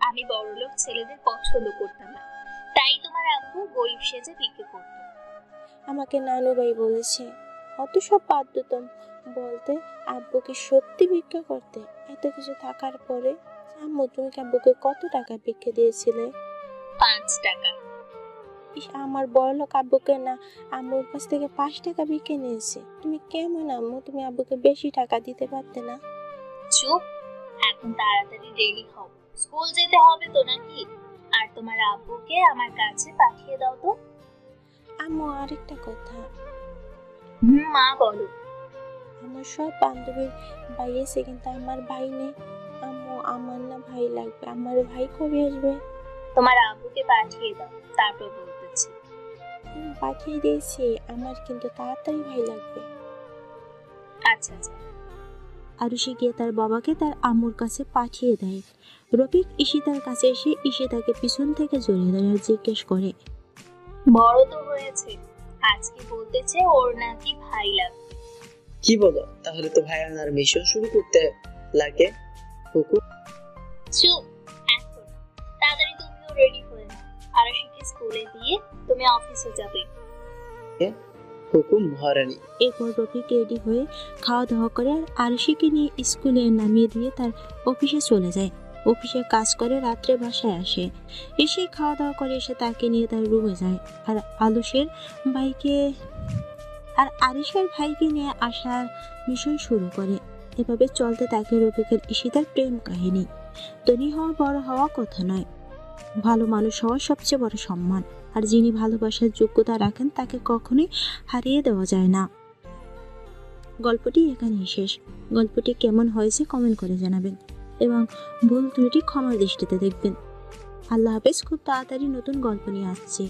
[SPEAKER 2] আমি বড়লোক ছেলেদের পছন্দ করতাম না, তাই তোমার আব্বু গরিব সেজে ভিক্ষা করতো।
[SPEAKER 1] আমাকে নানু ভাই বলেছে। অত সব বাদ দিতাম বলতে, আব্বুকে সত্যি ভিক্ষা করতে এত কিছু থাকার পরে? আম্মু, তুমি কি আব্বুকে কত টাকা ভিক্ষা দিয়েছিলে?
[SPEAKER 2] 5 টাকা।
[SPEAKER 1] আমার বড়লোক আব্বুকে না আম্মুর কাছ থেকে 5 টাকা ভিক্ষা নিয়েছে। তুমি কেমন আম্মু, তুমি আব্বুকে বেশি টাকা দিতে পারতে না?
[SPEAKER 2] চুপ, এখন তাড়াতাড়ি রেডি হও, স্কুল যেতে হবে তো নাকি? আর তোমার আব্বুকে আমার কাছে পাঠিয়ে দাও তো।
[SPEAKER 1] আম্মু, আরেকটা কথা।
[SPEAKER 2] মা বলো।
[SPEAKER 1] আমার সব বান্ধবীর ভাই এসে, কিন্তু আমার ভাই নেই। আম্মু, আমার না ভাই লাগবে। আমার ভাই কবে আসবে?
[SPEAKER 2] তোমার আব্বুকে পাঠিয়ে দাও, তারপর বলতেছি।
[SPEAKER 1] পাঠিয়ে দিয়েছি, আমার কিন্তু তাড়াতাড়ি ভাই লাগবে।
[SPEAKER 2] আচ্ছা আচ্ছা।
[SPEAKER 1] আরুষি গিয়ে তার বাবাকে তার আম্মুর কাছে পাঠিয়ে দেয়। রফিক ঈশিতার কাছে এসে ঈশিতাকে পিছন থেকে জড়িয়ে ধরে জিজ্ঞেস করে,
[SPEAKER 2] বড় তো হয়েছে, আজকে বলতেছে ওর নাকি ভাই লাগবে।
[SPEAKER 3] কি বলো? তাহলে তো ভাই আনার মিশন শুরু করতে লাগে। হুকুম।
[SPEAKER 2] চুপ, এখন তাড়াতাড়ি তুমিও রেডি হয়ে নাও, আরুষিকে স্কুলে দিয়ে তুমি অফিসে যাবে।
[SPEAKER 3] হুকুম মহারানী।
[SPEAKER 1] এরপর রফিক রেডি হয়ে খাওয়া দাওয়া করে আর আরুষিকে নিয়ে স্কুলে নামিয়ে দিয়ে তার অফিসে চলে যায়। অফিসে কাজ করে রাত্রে বাসায় আসে। এসে খাওয়া দাওয়া করে এসে তাকে নিয়ে তার রুমে যায়। আর আরিশের ভাইকে নিয়ে আসার মিশন শুরু করে। এভাবে চলতে থাকে রফিকের ঈশিতার প্রেম কাহিনী। ধনী হওয়া বড় হওয়া কথা নয়, ভালো মানুষ হওয়া সবচেয়ে বড় সম্মান। আর যিনি ভালোবাসার যোগ্যতা রাখেন তাকে কখনোই হারিয়ে দেওয়া যায় না। গল্পটি এখানেই শেষ। গল্পটি কেমন হয়েছে কমেন্ট করে জানাবেন এবং ভুল ত্রুটি ক্ষমার দৃষ্টিতে দেখবেন। আল্লাহ হাফেজ। খুব তাড়াতাড়ি নতুন গল্প নিয়ে আসছি।